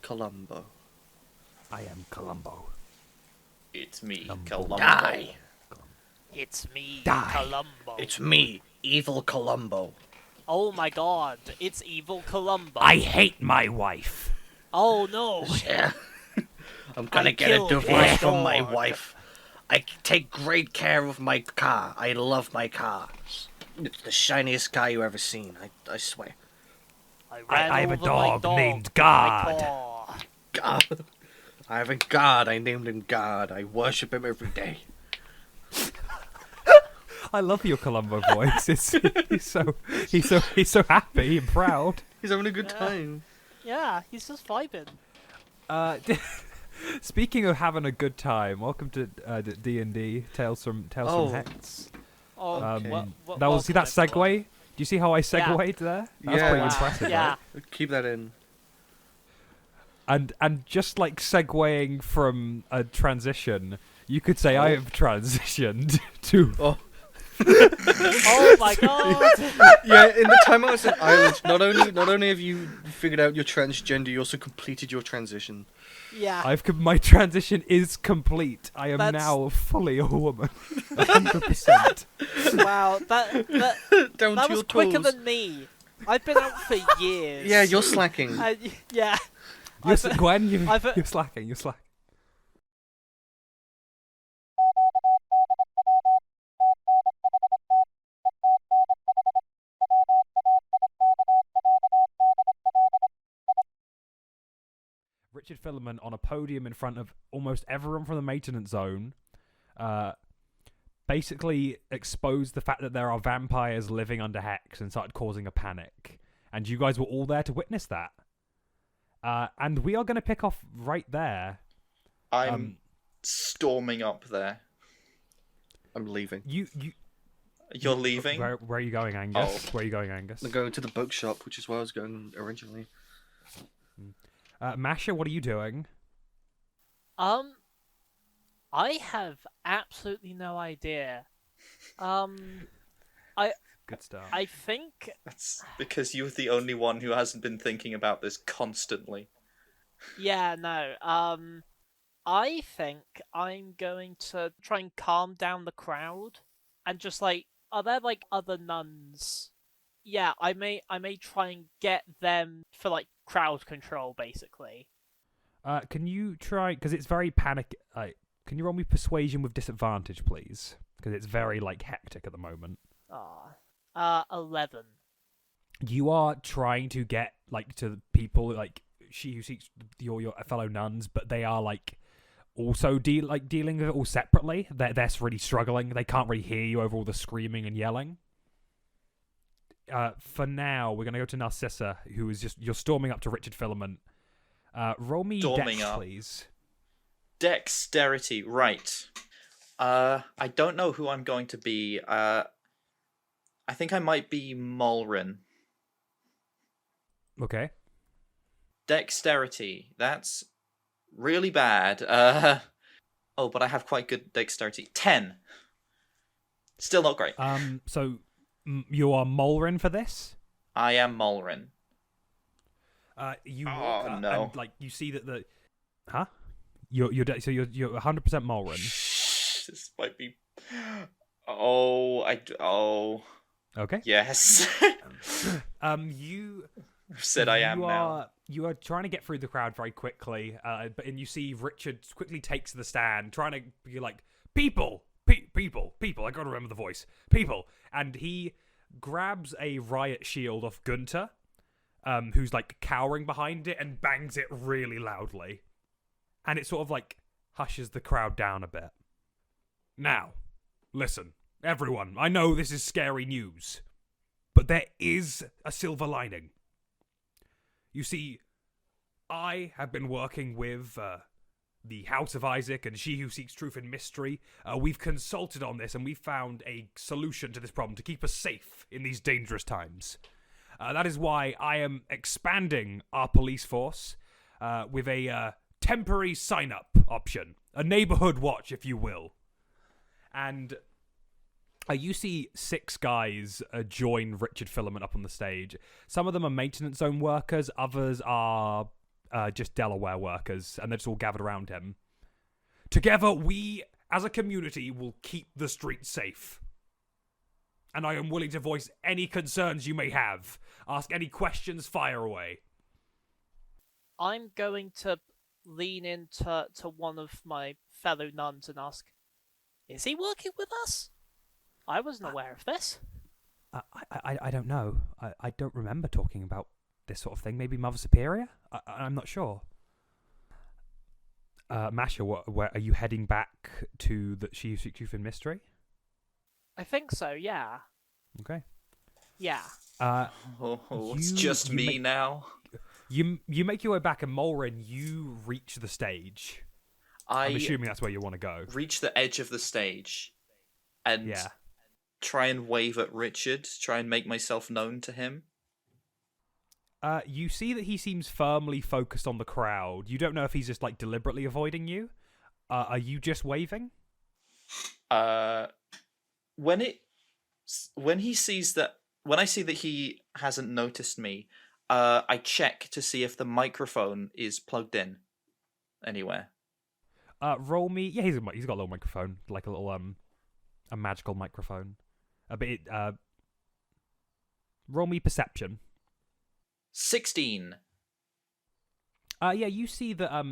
Columbo. I am Columbo. It's me, Columbo. Columbo. Die! It's me, Die. Columbo. It's me, Evil Columbo. Oh my god, it's evil Columbo. I hate my wife. Oh no. Yeah. I'm gonna get a killed divorce my from my dog. wife. I take great care of my car. I love my car. It's the shiniest car you ever seen. I swear. I have a over my dog named with my God. paw. God. I have a god. I named him God. I worship him every day. I love your Columbo voice. He's so happy and proud. He's having a good time. Yeah, he's just vibing. Speaking of having a good time, welcome to D&D Tales from HEX. Oh, Okay. That was, see that welcome, everyone. segue? Do you see how I segued there? That's Yeah. pretty Wow. impressive, Yeah. right? Keep that in. And just like segueing from a transition, you could say I have transitioned to. Oh. Oh my god. Yeah, in the time I was in Ireland, not only have you figured out your transgender, you also completed your transition. Yeah. My transition is complete. I am That's- now fully a woman, 100%. Wow, that Down that to was your quicker toes. than me. I've been out for years. Yeah, you're slacking. Yeah. Gwen, I've- you're slacking. You're slacking. Richard Filament on a podium in front of almost everyone from the maintenance zone, basically exposed the fact that there are vampires living under HEX and started causing a panic. And you guys were all there to witness that. And we are going to pick off right there. I'm storming up there. I'm leaving. You're leaving? Where are you going, Angus? Oh. Where are you going, Angus? I'm going to the bookshop, which is where I was going originally. Masha, what are you doing? I have absolutely no idea. Good start. I think That's because you're the only one who hasn't been thinking about this constantly. yeah, no. I think I'm going to try and calm down the crowd and just like, are there like other nuns? Yeah, I may try and get them for like crowd control basically. Can you try, because it's very panic, can you roll me persuasion with disadvantage, please? Because it's very, like, hectic at the moment. 11. You are trying to get, like, to the people, like, she who seeks your fellow nuns, but they are, like, also dealing with it all separately. They're really struggling. They can't really hear you over all the screaming and yelling. For now, we're going to go to Narcissa, who is just, you're storming up to Richard Filament. Roll me Storming dex, up. please. Dexterity, right. I don't know who I'm going to be. I think I might be Mulrin. Okay. Dexterity, that's really bad. Oh, but I have quite good dexterity. 10. Still not great. So you are Mulrin for this? I am Mulrin. You Oh, walk up no. and, like, you see that the... Huh? You're 100% Mulrin. This might be... Oh. Okay. Yes. You Said I am now. You are trying to get through the crowd very quickly, and you see Richard quickly takes the stand, trying to be like, people, I gotta remember the voice, people, and he grabs a riot shield off Gunter, who's like cowering behind it, and bangs it really loudly, and it sort of like hushes the crowd down a bit. Now, listen, everyone, I know this is scary news, but there is a silver lining. You see, I have been working with the House of Isaac and She Who Seeks Truth in Mystery. We've consulted on this and we've found a solution to this problem to keep us safe in these dangerous times. That is why I am expanding our police force with a temporary sign-up option. A neighborhood watch, if you will. And you see 6 guys join Richard Filament up on the stage. Some of them are maintenance zone workers. Others are just Delaware workers, and they're just all gathered around him. Together, we, as a community, will keep the streets safe. And I am willing to voice any concerns you may have. Ask any questions, fire away. I'm going to lean into one of my fellow nuns and ask, is he working with us? I wasn't aware of this. I don't know. I don't remember talking about this sort of thing. Maybe Mother Superior? I'm not sure. Masha, where are you heading back to the She Who Seeks Truth and Mystery? I think so, yeah. Okay. Yeah. It's just me now. You make your way back, and Mulrin, you reach the stage. I'm assuming that's where you want to go. Reach the edge of the stage and try and wave at Richard, try and make myself known to him. You see that he seems firmly focused on the crowd. You don't know if he's just like deliberately avoiding you. Are you just waving? When I see that he hasn't noticed me, I check to see if the microphone is plugged in anywhere. Roll me. Yeah, he's got a little microphone, like a little a magical microphone. Roll me perception. 16. Yeah, you see that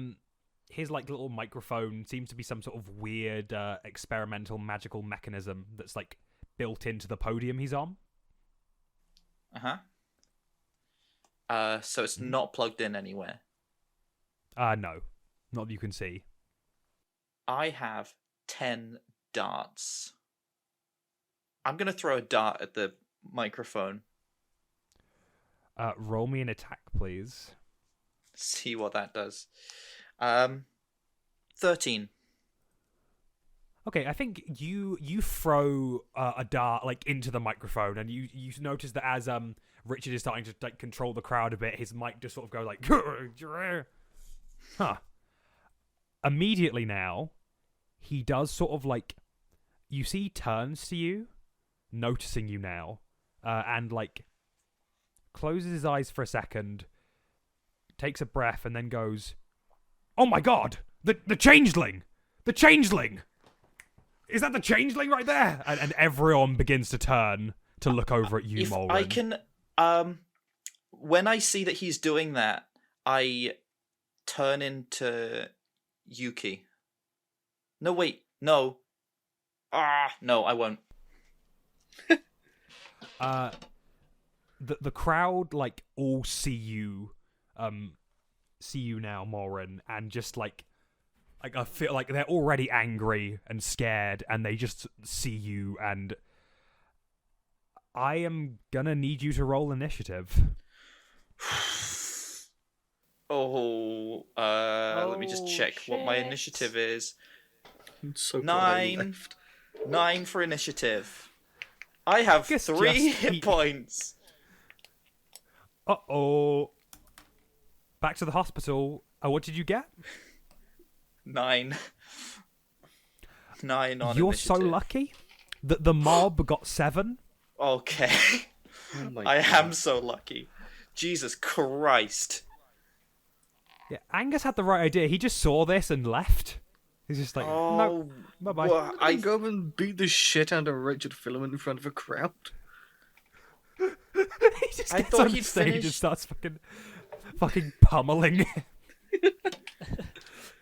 his like little microphone seems to be some sort of weird experimental magical mechanism that's like built into the podium he's on. So it's not plugged in anywhere. No, not that you can see. I have 10 darts. I'm gonna throw a dart at the microphone. Roll me an attack, please. See what that does. 13. Okay, I think you throw a dart like into the microphone, and you notice that as Richard is starting to like control the crowd a bit, his mic just sort of goes like, huh. Immediately now, he does sort of like, you see, he turns to you, noticing you now, and like closes his eyes for a second, takes a breath, and then goes, "Oh my God, the changeling, the changeling! Is that the changeling right there?" And everyone begins to turn to look over at you, If Mulrin. I can, when I see that he's doing that, I turn into Yuki. No, wait, no. No, I won't. The crowd like all see you now, Mulrin, and just like I feel like they're already angry and scared, and they just see you, and I am gonna need you to roll initiative. Let me just check what my shit. initiative is. I'm so glad I 9. left. 9 for initiative. I have Guess 3 just hit keep- points. Uh-oh. Back to the hospital. What did you get? 9. 9 on You're initiative. so lucky. The mob got 7. Okay. Oh my I God. am so lucky. Jesus Christ. Yeah, Angus had the right idea. He just saw this and left. He's just like, no, bye-bye. well, I go up and beat the shit out of Richard Filament in front of a crowd. He just I gets thought on he'd stage and finished- starts fucking pummeling.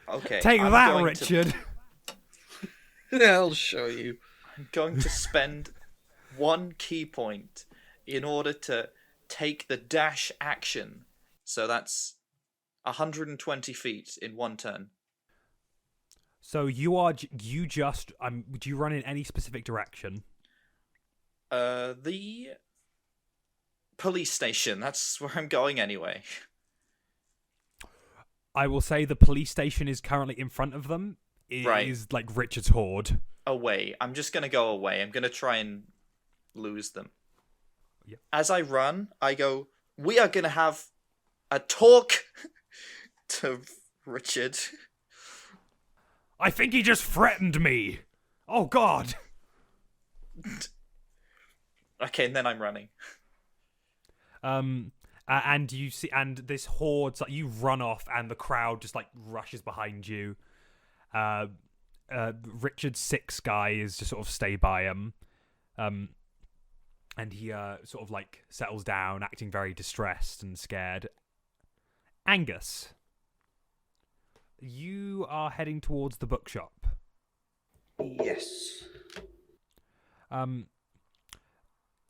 Okay. Take I'm that, going Richard. I'll show you. I'm going to spend 1 key point in order to take the dash action. So that's 120 feet in 1 turn. So do you run in any specific direction? The police station. That's where I'm going anyway. I will say the police station is currently in front of them. It Right. is like Richard's horde. Away. I'm just going to go away. I'm going to try and lose them. Yeah. As I run, I go, "We are going to have a talk," to Richard. I think he just threatened me. Oh, God. Okay, and then I'm running. And you see, and this horde, like, you run off, and the crowd just like rushes behind you. Richard's 6 guy is just sort of stay by him, and he sort of like settles down, acting very distressed and scared. Angus, you are heading towards the bookshop. Yes.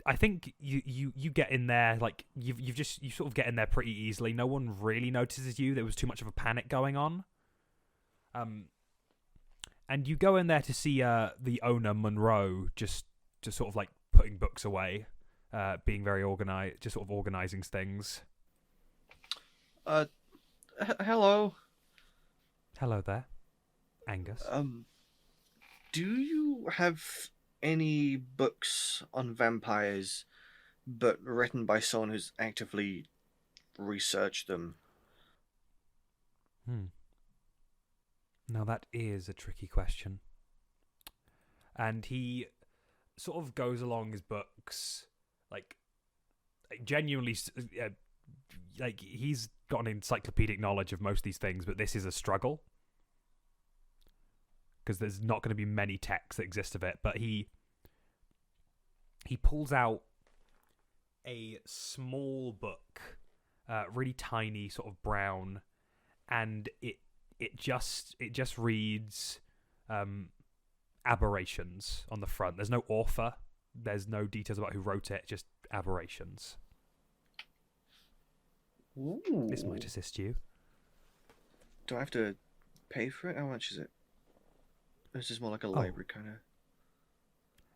I think you get in there, like you sort of get in there pretty easily. No one really notices you. There was too much of a panic going on. And you go in there to see the owner, Monroe, just sort of like putting books away, being very organized, just sort of organizing things. Hello. Hello there, Angus. Do you have any books on vampires, but written by someone who's actively researched them? Now that is a tricky question. And he sort of goes along his books, like genuinely, like he's got an encyclopedic knowledge of most of these things, but this is a struggle. Because there's not going to be many texts that exist of it, but he pulls out a small book, really tiny, sort of brown, and it just reads aberrations on the front. There's no author, there's no details about who wrote it, just aberrations. Ooh. This might assist you. Do I have to pay for it? How much is it? This is more like a library kind of.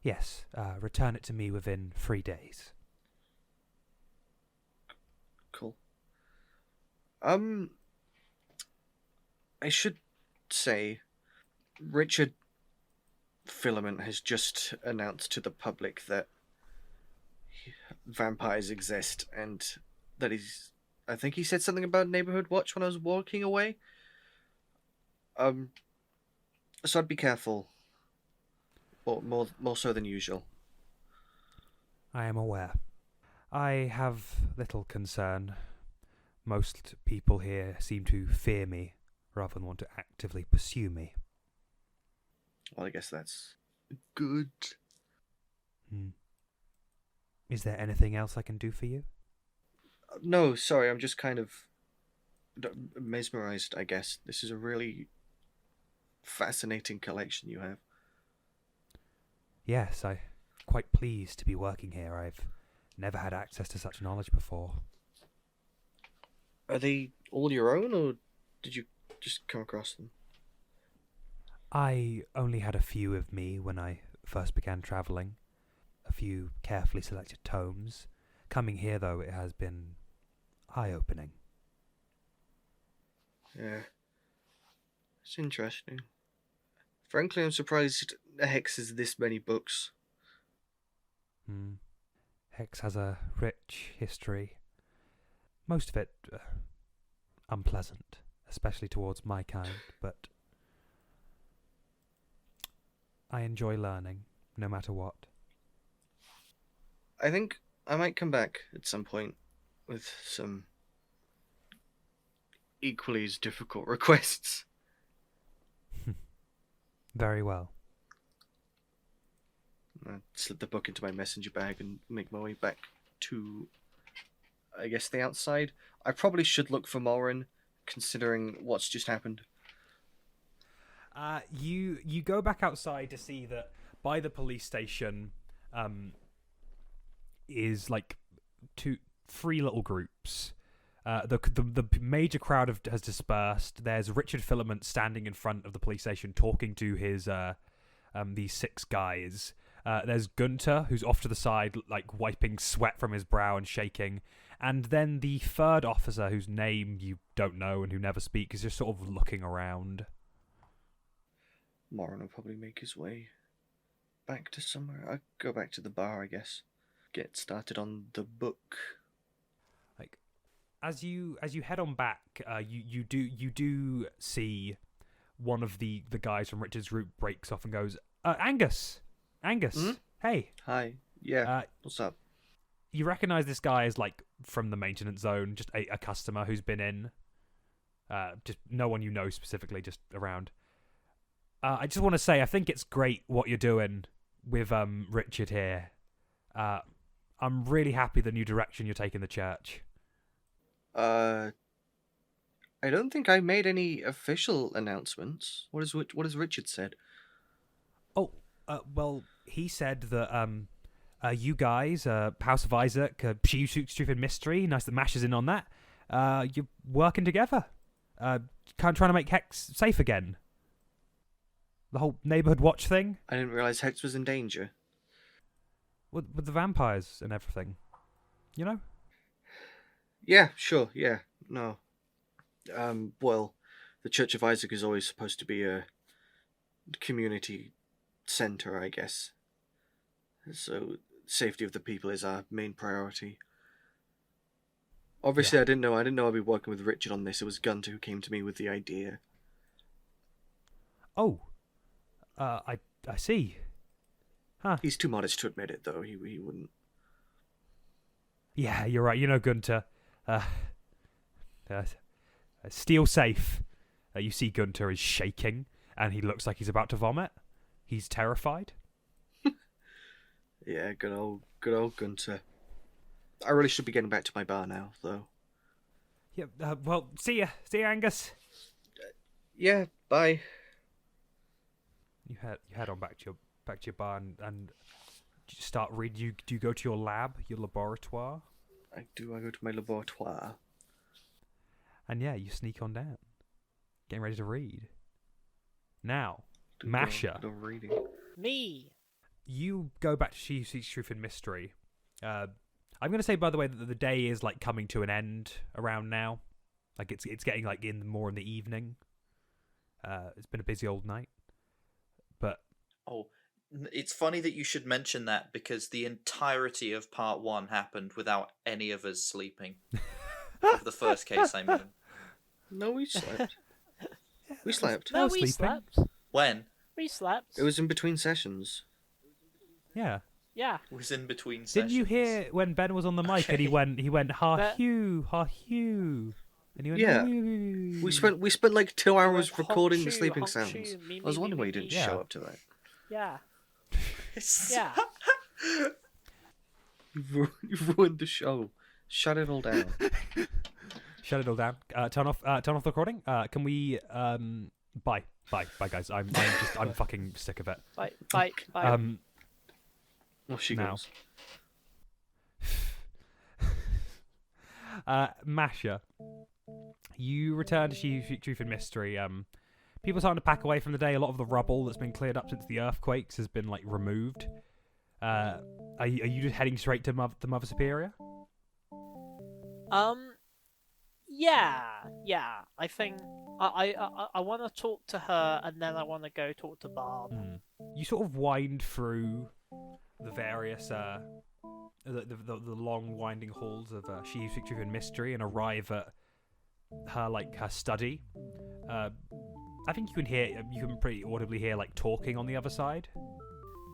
Yes, return it to me within 3 days. Cool. I should say, Richard Filament has just announced to the public that vampires exist, and that I think he said something about Neighborhood Watch when I was walking away. So I'd be careful. Or more so than usual. I am aware. I have little concern. Most people here seem to fear me rather than want to actively pursue me. Well, I guess that's good. Is there anything else I can do for you? No, sorry, I'm just kind of mesmerized, I guess. This is a really fascinating collection you have. Yes, I'm quite pleased to be working here. I've never had access to such knowledge before. Are they all your own, or did you just come across them? I only had a few of me when I first began travelling. A few carefully selected tomes. Coming here, though, it has been eye-opening. Yeah. It's interesting. Frankly, I'm surprised HEX has this many books. HEX has a rich history. Most of it unpleasant, especially towards my kind, but I enjoy learning, no matter what. I think I might come back at some point with some equally as difficult requests. Very well. I slip the book into my messenger bag and make my way back to, I guess, the outside. I probably should look for Morin, considering what's just happened. You go back outside to see that by the police station is like three little groups. The major crowd has dispersed. There's Richard Filament standing in front of the police station talking to his these 6 guys. There's Gunter, who's off to the side, like wiping sweat from his brow and shaking. And then the 3rd officer, whose name you don't know and who never speaks, is just sort of looking around. Morin will probably make his way back to somewhere. I'll go back to the bar, I guess. Get started on the book. Like, as you head on back, you do see one of the guys from Richard's group breaks off and goes, Angus, hey. Hi. Yeah. What's up? You recognize this guy as like from the maintenance zone, just a customer who's been in. Just no one you know specifically, just around. I just want to say, I think it's great what you're doing with Richard here. I'm really happy the new direction you're taking the church. I don't think I made any official announcements. What has Richard said? Oh, well, he said that you guys, House of Isaac, She Stupid Mystery, nice that Masha's in on that. You're working together. Trying to make Hex safe again. The whole neighborhood watch thing. I didn't realize Hex was in danger. With the vampires and everything. You know? Yeah, sure, yeah, no. Well, the Church of Isaac is always supposed to be a community center, I guess. So, safety of the people is our main priority. Obviously, Yeah. I didn't know I'd be working with Richard on this. It was Gunter who came to me with the idea. Oh. I see. Huh. He's too modest to admit it, though. He wouldn't. Yeah, you're right. You know, Gunter. Steel safe. You see Gunter is shaking, and he looks like he's about to vomit. He's terrified. Yeah, good old Gunter. I really should be getting back to my bar now, though. Yeah. Well, see ya, Angus. Yeah, bye. You head on back to your bar and you start reading. Do you go to your lab, your laboratoire? I go to my laboratoire. And yeah, you sneak on down, getting ready to read. Now, Do Masha, go reading. Me. you go back to She Seeks Truth and Mystery. I'm going to say, by the way, that the day is like coming to an end around now. Like it's getting like more in the evening. It's been a busy old night, but Oh, it's funny that you should mention that because the entirety of part 1 happened without any of us sleeping. Of the first case, I mean. No, we slept. We slept. No, was we sleeping. slept. When? We slept. It was in between sessions. yeah. Yeah. It was in between sessions. Didn't you hear when Ben was on the mic and he went ha hew, and he went Yeah. "Ooh." We spent like 2 hours Honk recording the shoo, sleeping honk sounds. shoo, me, I was me, wondering me, why you me, didn't me. show Yeah. up to that. Yeah. Yeah. You've ruined the show. Shut it all down. Shut it all down. Turn off the recording. Can we bye guys. I'm fucking sick of it. Bye. Bye. Bye. Oh, she Now. goes. Masha, you return to Truth and Mystery. People starting to pack away from the day. A lot of the rubble that's been cleared up since the earthquakes has been like removed. Are you just heading straight to Mother Superior? Yeah. I think I want to talk to her, and then I want to go talk to Barb. You sort of wind through the various the long winding halls of She Who Seeks Truth and Mystery and arrive at her study. I think you can pretty audibly hear like talking on the other side.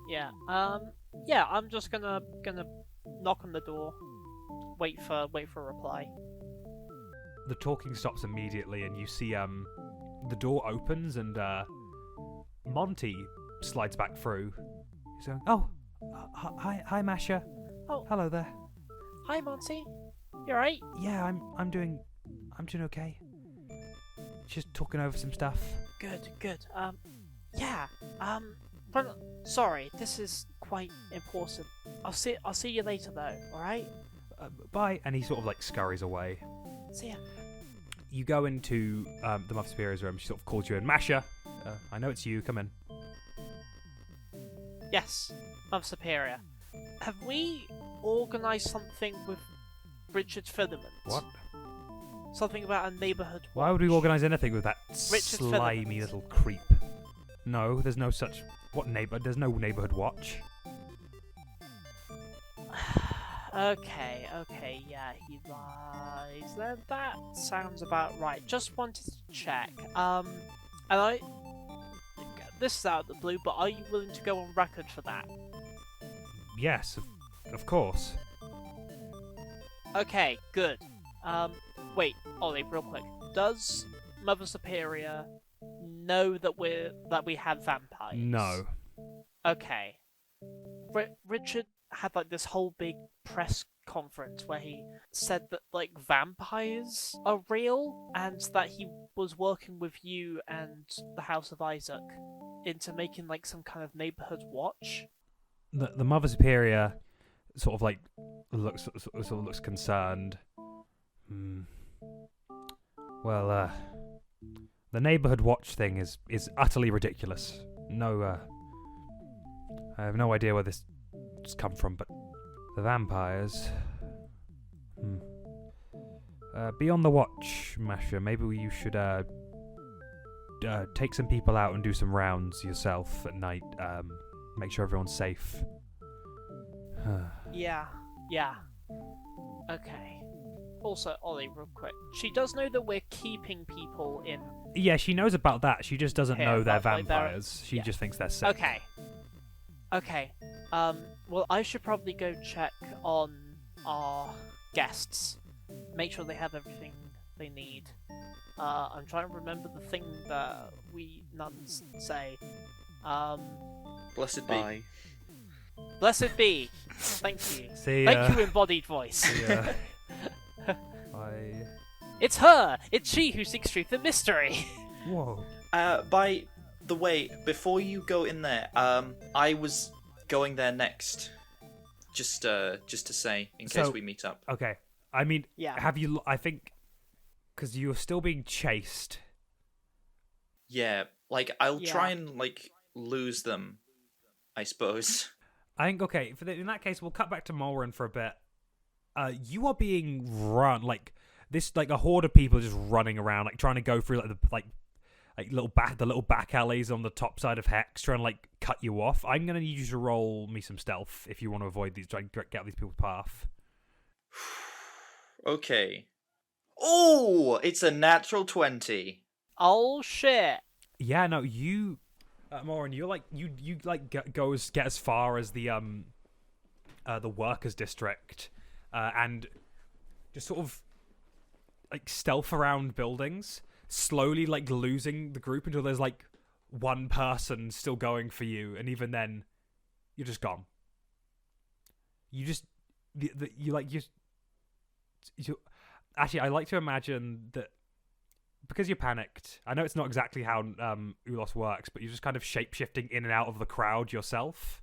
Yeah. Yeah. I'm just gonna knock on the door, wait for a reply. The talking stops immediately, and you see the door opens and Monty slides back through. He's going, "Oh, hi, Masha. Oh. Hello there. Hi, Monty. You alright? Yeah, I'm doing okay. Just talking over some stuff. Good. Yeah. But sorry, this is quite important. I'll see you later though. All right. Bye." And he sort of like scurries away. See ya. You go into the Mother Superior's room. She sort of calls you in. Masha, I know it's you. Come in. Yes, Mother Superior. Have we organised something with Richard Filament? What? Something about a neighbourhood. Why would we organise anything with that Richard slimy Filament. little creep? No, there's no such. There's no neighbourhood watch. Okay, yeah, he lies. Then that sounds about right. Just wanted to check. And this is out of the blue, but are you willing to go on record for that? Yes, of course. Okay, good. Wait, Ollie, real quick. Does Mother Superior know that we have vampires? No. Okay. Richard had like this whole big press conference where he said that like vampires are real and that he was working with you and the House of Isaac into making like some kind of neighborhood watch. The Mother Superior sort of like looks concerned. Well, the neighborhood watch thing is utterly ridiculous. No, I have no idea where this has come from, but the vampires. Be on the watch, Masha. Maybe you should take some people out and do some rounds yourself at night. Make sure everyone's safe. Yeah. Okay. Also, Ollie, real quick. She does know that we're keeping people in. Yeah, she knows about that. She just doesn't know they're like, vampires. She just thinks they're sick. Okay. Well, I should probably go check on our guests. Make sure they have everything they need. I'm trying to remember the thing that we nuns say. Blessed be. Bye. Blessed be. Thank you. See, Thank you, embodied voice. Yeah. It's her! It's she who seeks truth and mystery! Whoa. By the way, before you go in there, I was going there next. Just to say, in case we meet up. Okay. I mean, Yeah. have you? I think because you're still being chased. Yeah, like I'll try and like lose them, I suppose. I think okay. In that case, we'll cut back to Mulren for a bit. You are being run like this, like a horde of people just running around, like trying to go through like the little back alleys on the top side of Hex, trying to like cut you off. I'm gonna need you to roll me some stealth if you want to avoid these, try and get out these people's path. Okay. Oh, it's a natural 20. Oh shit! Yeah, no, you, Mulren, you're like you get as far as the workers district, and just sort of like stealth around buildings, slowly like losing the group until there's like one person still going for you, and even then, you're just gone. You just you actually, I like to imagine that because you're panicked. I know it's not exactly how Ulos works, but you're just kind of shape-shifting in and out of the crowd yourself.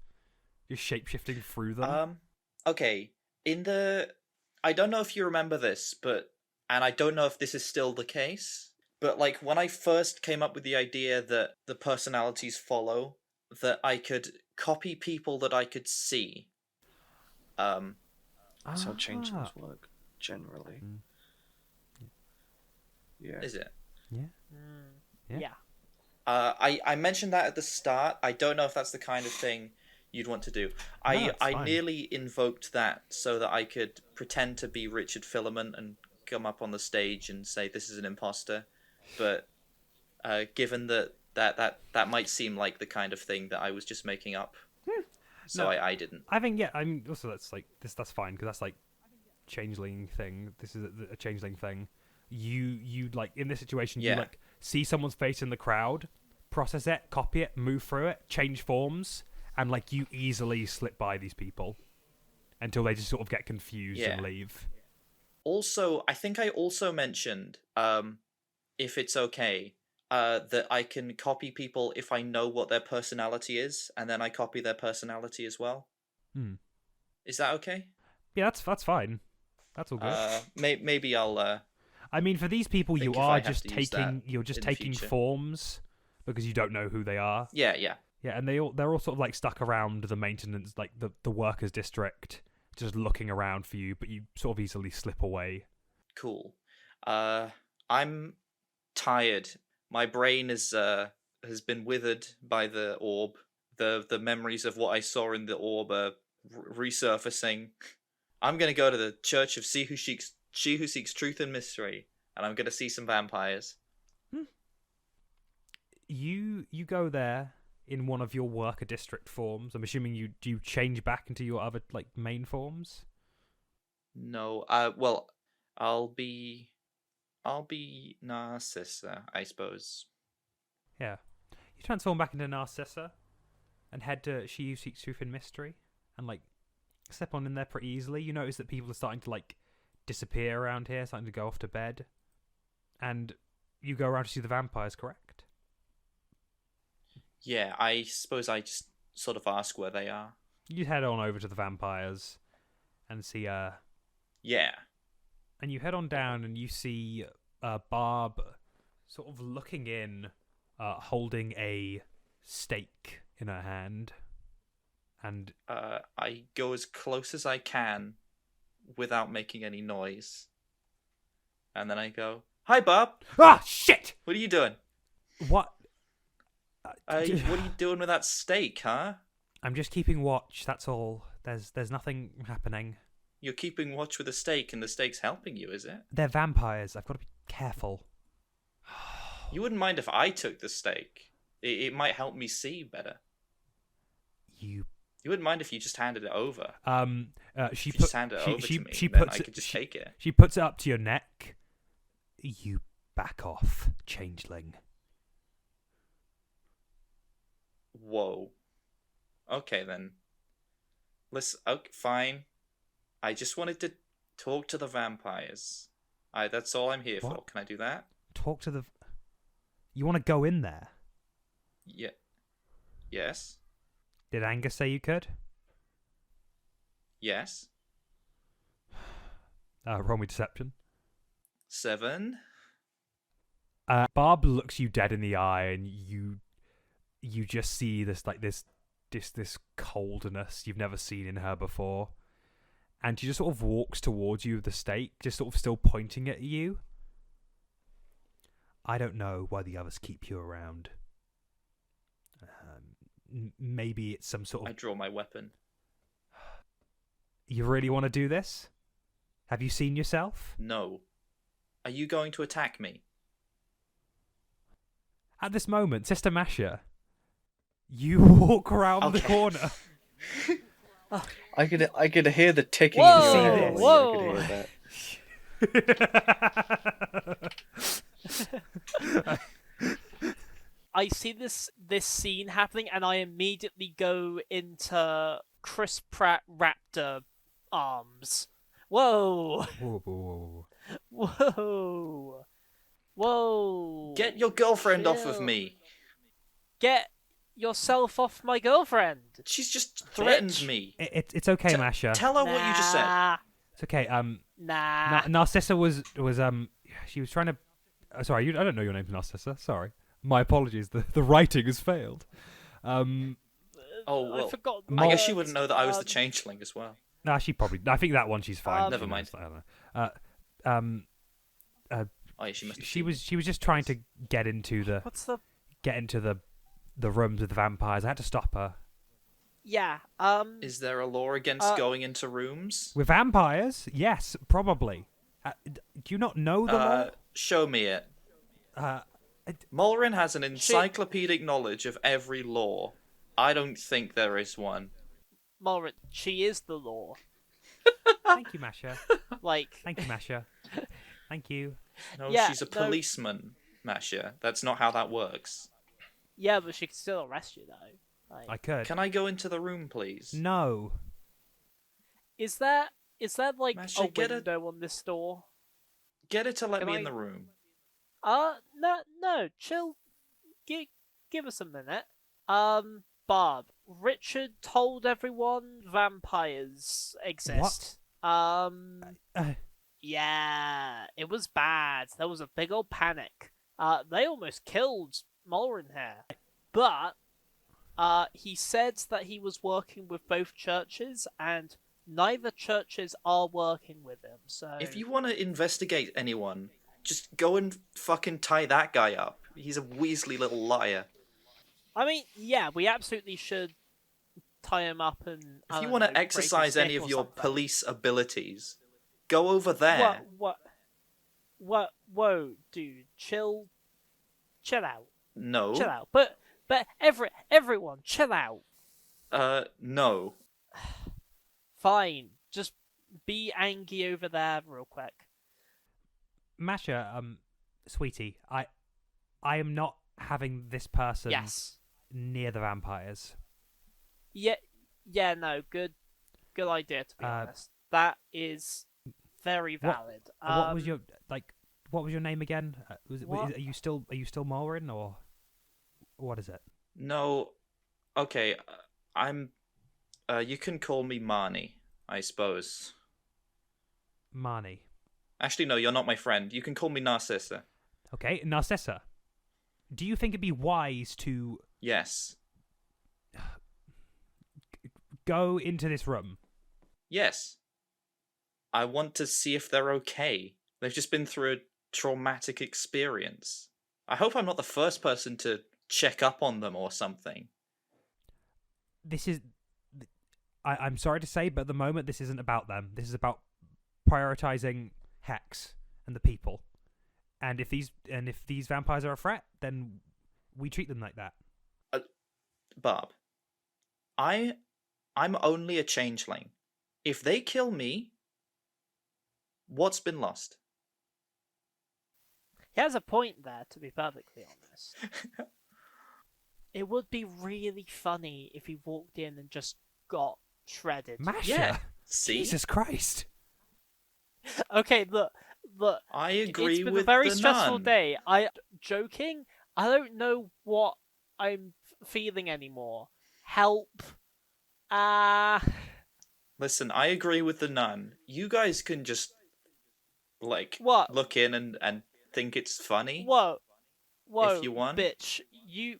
You're shape-shifting through them. Okay. I don't know if you remember this, and I don't know if this is still the case, but like when I first came up with the idea that the personalities follow, that I could copy people that I could see. That's how changelings work, generally. Yeah. Is it? Yeah. I mentioned that at the start. I don't know if that's the kind of thing you'd want to do. I nearly invoked that so that I could pretend to be Richard Filament and come up on the stage and say this is an imposter. But given that might seem like the kind of thing that I was just making up, so I didn't. I think I mean also that's like this. That's fine because that's like changeling thing. This is a changeling thing. You like in this situation you like see someone's face in the crowd, process it, copy it, move through it, change forms, and like you easily slip by these people until they just sort of get confused and leave. Also, I think I also mentioned, if it's okay, that I can copy people if I know what their personality is, and then I copy their personality as well. Is that okay? Yeah, that's fine. That's all good. Maybe I'll. I mean, for these people, you are just taking future. forms because you don't know who they are. Yeah. Yeah, and they're all sort of like stuck around the maintenance, like the workers district, just looking around for you, but you sort of easily slip away. Cool. I'm tired. My brain has been withered by the orb. The memories of what I saw in the orb are resurfacing. I'm gonna go to the Church of She Who Seeks Truth and Mystery, and I'm gonna see some vampires. You go there in one of your worker district forms. I'm assuming you change back into your other like main forms. No. Well, I'll be Narcissa, I suppose. Yeah. You transform back into Narcissa and head to She Who Seeks Truth in Mystery and, like, step on in there pretty easily. You notice that people are starting to, like, disappear around here, starting to go off to bed. And you go around to see the vampires, correct? Yeah, I suppose I just sort of ask where they are. You head on over to the vampires and see, Yeah. and you head on down and you see Barb sort of looking in, holding a stake in her hand. And I go as close as I can without making any noise. And then I go, "Hi, Bob. ah, shit! What are you doing? What? What are you doing with that steak, huh? I'm just keeping watch. That's all. There's nothing happening. You're keeping watch with a steak, and the steak's helping you, is it? They're vampires. I've got to be careful. You wouldn't mind if I took the steak. It might help me see better. You. You wouldn't mind if you just handed it over. She If you put. just hand it She, over she, to me, she then puts I it- could just she- take it. She puts it up to your neck. You back off, changeling. Whoa. Okay, then. Listen, okay, fine. I just wanted to talk to the vampires. That's all I'm here for. What? Can I do that? Talk to the. You want to go in there? Yeah. Yes. Did Angus say you could? Yes. Roll me deception. 7. Barb looks you dead in the eye, and you just see this this coldness you've never seen in her before, and she just sort of walks towards you with the stake, just sort of still pointing at you. I don't know why the others keep you around. Maybe it's some sort I of. draw my weapon. You really want to do this? Have you seen yourself? No. Are you going to attack me? At this moment, Sister Masha, you walk around the Okay. corner. I could hear the ticking Whoa, in your head. whoa. I could hear that. I see this scene happening, and I immediately go into Chris Pratt Raptor arms. Whoa! Whoa, whoa, whoa. Whoa! Whoa! Get your girlfriend off of Chill. me. Get yourself off my girlfriend. She's just threatened Bitch. me. It's okay, Masha. Tell her what you just said. Nah. It's okay. Nah. Narcissa was she was trying to. Sorry, I don't know your name, Narcissa. Sorry, my apologies. The writing has failed. Oh, I well. forgot. I guess she words. wouldn't know that I was the changeling as well. Nah, she probably. I think that one she's fine. Never She mind. knows, I don't know. Oh, yeah, she must have She seen was just trying to get into the rooms with the vampires. I had to stop her. Yeah. Is there a law against going into rooms? With vampires? Yes, probably. Do you not know the law? Show me it. Mulrin has an encyclopedic knowledge of every law. I don't think there is one. Mulrin, she is the law. Thank you, Masha. Like. Thank you, Masha. Thank you. No, Yeah, she's a no. policeman, Masha. That's not how that works. Yeah, but she can still arrest you though. Like, I could. Can I go into the room, please? No. is there like Masha, a get a- window on this door? Get her to let Can me I- in the room. No, chill. Give us a minute. Barb, Richard told everyone vampires exist. Uh, Yeah, it was bad. There was a big old panic. They almost killed Mulrin here. But, he said that he was working with both churches, and neither churches are working with him, so... If you want to investigate anyone, just go and fucking tie that guy up. He's a Weasley little liar. I mean, yeah, we absolutely should tie him up and... If you want to exercise any of your police. police abilities, go over there. What? Whoa, dude, chill out, No. chill out. But everyone, chill out. No. Fine, just be Angie over there real quick. Masha, sweetie, I am not having this person Yes. near the vampires. Yeah, no, good idea, to be honest. That is very valid. What was your What was your name again? What? Are you still Morin, or what is it? No, okay, I'm. You can call me Marnie, I suppose. Marnie. Actually, no, you're not my friend. You can call me Narcissa. Okay, Narcissa. Do you think it'd be wise to Yes. go into this room? Yes. I want to see if they're okay. They've just been through a traumatic experience. I hope I'm not the first person to check up on them or something. This is. I'm sorry to say, but at the moment, this isn't about them. This is about prioritizing HEX and the people. And if these vampires are a threat, then we treat them like that. Barb, I'm only a changeling. If they kill me, what's been lost? He has a point there, to be perfectly honest. It would be really funny if he walked in and just got shredded. Masha, Yeah. See? Jesus Christ. Okay, look. I agree It's been with a very the stressful nun. day. Joking? I don't know what I'm feeling anymore. Help. Listen, I agree with the nun. You guys can just, What? look in and think it's funny. Whoa, If you want. bitch, you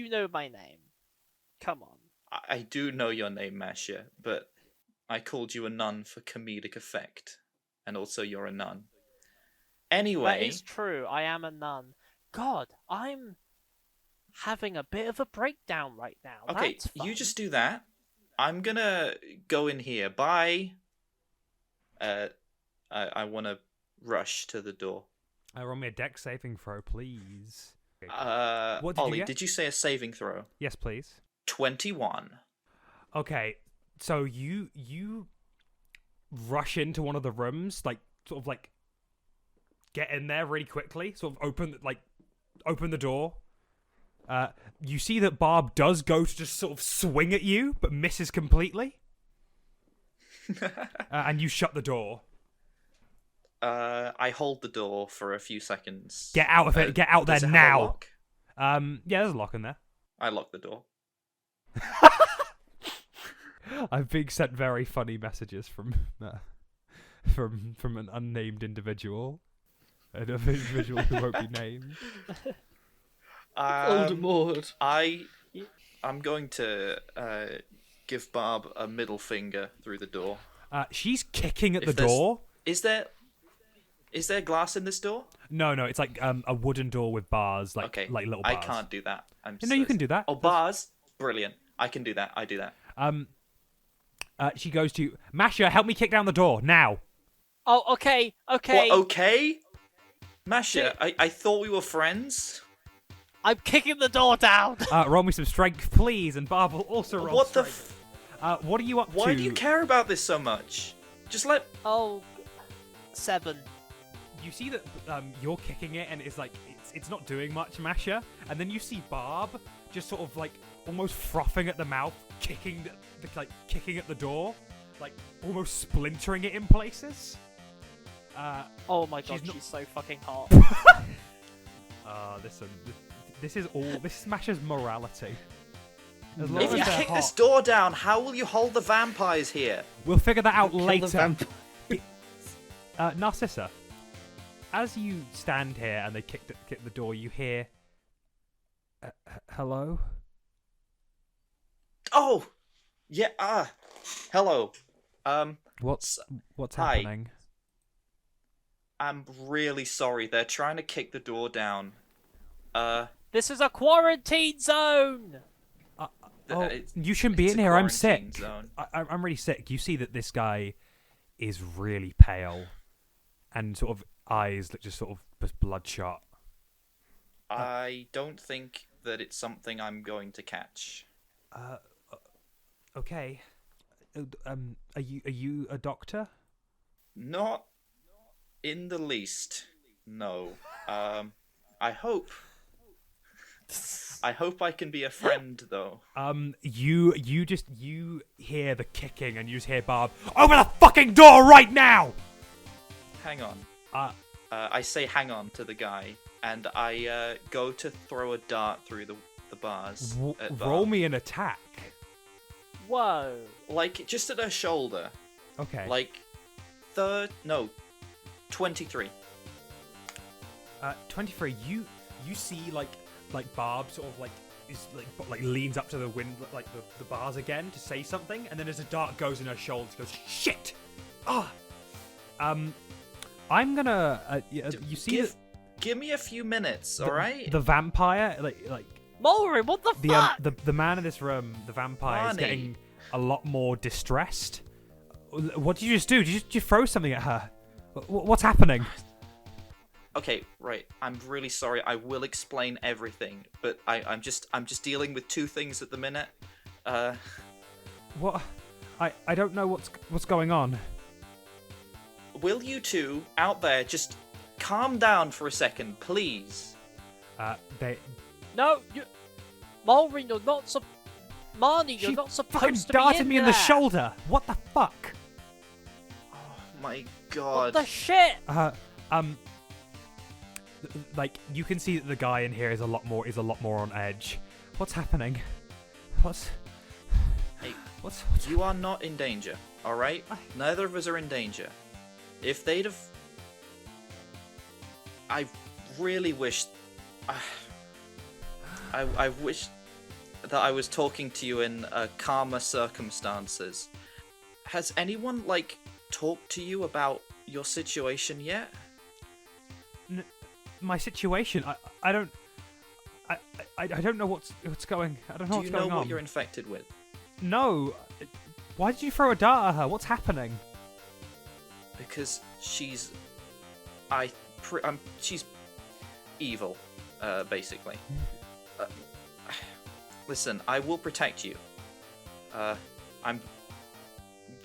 know my name. Come on. I do know your name, Masha, but I called you a nun for comedic effect. And also you're a nun. Anyway. That is true. I am a nun. God, I'm having a bit of a breakdown right now. Okay, That's fun. you just do that. I'm gonna go in here. Bye. I want to rush to the door. Roll me a dex saving throw, please. What did you Ollie, get? did you say a saving throw? Yes, please. 21. Okay, so you rush into one of the rooms, get in there really quickly, sort of open the door. You see that Barb does go to just sort of swing at you, but misses completely. And you shut the door. I hold the door for a few seconds. Get out of it. Get out there Does it have a now. lock? Yeah, there's a lock in there. I lock the door. I'm being sent very funny messages from an unnamed individual. An individual who won't be named. Voldemort. I'm going to give Barb a middle finger through the door. She's kicking at If the door. Is there glass in this door? No, it's like a wooden door with bars, like little bars. I can't do that. No, you can do that. Oh, bars? Brilliant. I can do that. I do that. She goes to Masha. Help me kick down the door now. Oh, okay. What, okay? Masha, I thought we were friends. I'm kicking the door down. Roll me some strength, please, and Barb will also roll What the strength. What are you up to? Why do you care about this so much? Just let... Oh, 7. You see that you're kicking it, and it's not doing much, Masha. And then you see Barb just sort of almost frothing at the mouth, kicking at the door, almost splintering it in places. Oh my god, she's not- she's so fucking hot. Listen, this is Masha's morality. As long If as you they're kick hot, this door down, how will you hold the vampires here? we'll figure that out Kill the later. vampire. Narcissa, as you stand here and they kick the door, you hear, "Hello." Oh! Yeah, hello. What's hi. happening? I'm really sorry. They're trying to kick the door down. This is a quarantine zone. You shouldn't be it's in a here. I'm quarantine sick. zone. I'm really sick. You see that this guy is really pale, and sort of eyes that just bloodshot. I don't think that it's something I'm going to catch. Okay. Are you a doctor? Not in the least. No. I hope I can be a friend though. You hear the kicking and you just hear Barb, open the fucking door right now! Hang on. I say hang on to the guy, and I go to throw a dart through the bars. At Barb. Roll me an attack. Whoa. Like, just at her shoulder. Okay. Like, 23. 23. You see like Barb sort of like is like leans up to the wind like the bars again to say something, and then as a dart goes in her shoulder, she goes shit. I'm gonna you see Give me a few minutes, all right? the vampire like Mulry, what the fuck? the man in this room, the vampire, is getting a lot more distressed. What did you just do? Did you throw something at her? What's happening? Okay, right. I'm really sorry. I will explain everything, but I'm just dealing with two things at the minute. What? I don't know what's going on. Will you two out there just calm down for a second, please? No, Mulry, you're not Marnie, you're She not fucking supposed to be darted in me in there. the shoulder. What the fuck? Oh my god. What the shit? Like you can see that the guy in here is a lot more on edge. What's happening? Hey, what's you are not in danger, all right? Neither of us are in danger. If they'd have, I really wish, I wish that I was talking to you in calmer circumstances. Has anyone like talked to you about your situation yet? my situation? I don't know what's going. I don't know what's going on. Do you know what you're infected with? No. Why did you throw a dart at her? What's happening? Because she's she's evil, basically. Listen, I will protect you. I'm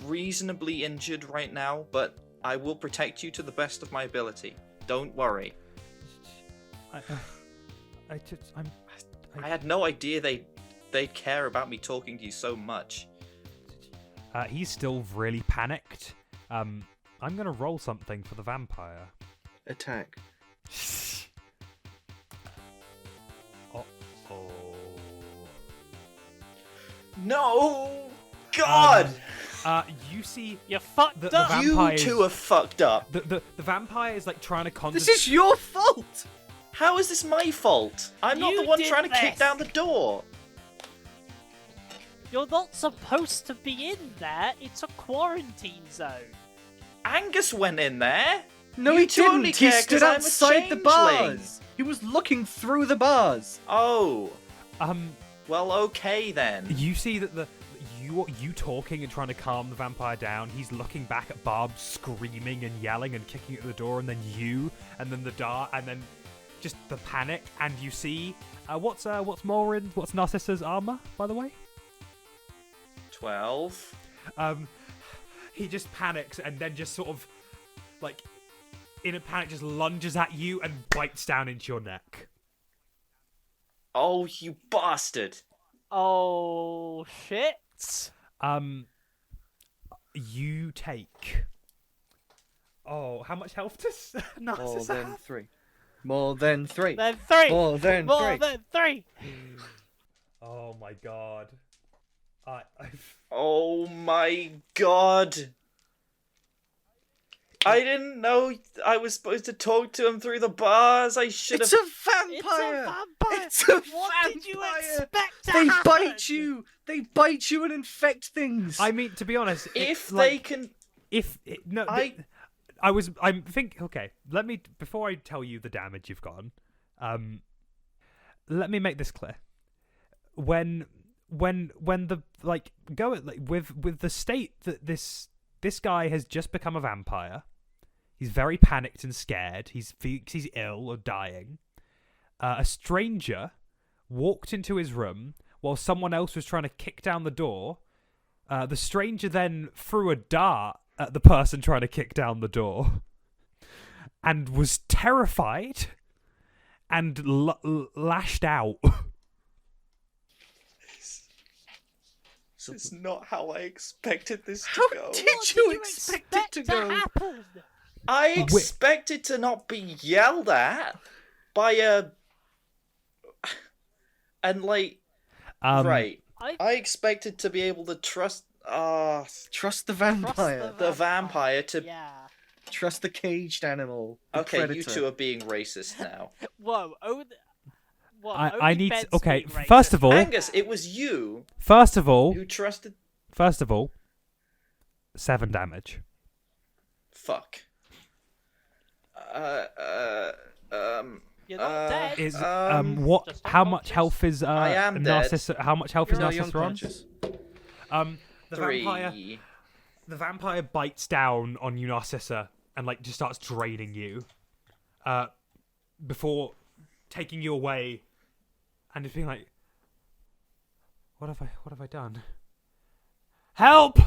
reasonably injured right now, but I will protect you to the best of my ability. Don't worry. I had no idea they'd care about me talking to you so much. He's still really panicked. I'm gonna roll something for the vampire. Attack. No! God! You see, You fucked the up. vampire You two are fucked up. The vampire is like trying to concentrate. This is your fault! How is this my fault? I'm not You the one did trying to kick this. down the door. You're not supposed to be in there. It's a quarantine zone. Angus went in there. No, You he two only didn't. He care 'cause stood I'm a outside the changeling. bars. He was looking through the bars. Oh, Um, well, okay then. you see that you talking and trying to calm the vampire down. He's looking back at Barb, screaming and yelling and kicking at the door, and then you, and then the dart, and then just the panic. And you see, what's Narcissa's armor, by the way? 12. He just panics and then just sort of, like, in a panic, just lunges at you and bites down into your neck. Oh, you bastard. Oh shit. You take. Oh, how much health does More Narcissa than have? 3. More than 3. Then 3. More than More 3. than 3. Oh my god. I've... Oh my god. I didn't know I was supposed to talk to him through the bars. I should It's have. a vampire! It's a vampire. It's a What vampire! did you expect to They happen? bite you! They bite you and infect things! I mean, to be honest, If it's like, they can. no, I'm think. Okay, let me before I tell you the damage you've gotten. Let me make this clear. When the with the state that this guy has just become a vampire, he's very panicked and scared. He's ill or dying. A stranger walked into his room while someone else was trying to kick down the door. The stranger then threw a dart at the person trying to kick down the door and was terrified and lashed out. This is not how I expected this to How go. did What you did expect it to go? happen? I expected to not be yelled at by a... And, like... right. I expected to be able to trust... Trust the vampire. the vampire to... Yeah. Trust the caged animal. The Okay, predator. you two are being racist now. Whoa. I only need Ben's to. Okay, being first racist. of all, Angus, it was you first of all, who trusted... 7 damage. Fuck. You're not dead. Is Um, Just how much unconscious. health is I am dead. Narcissa? How much health is No, you're Narcissa on? unconscious. The 3. vampire bites down on you, Narcissa, and like just starts draining you, before taking you away, and just being like, "What have I done? Help!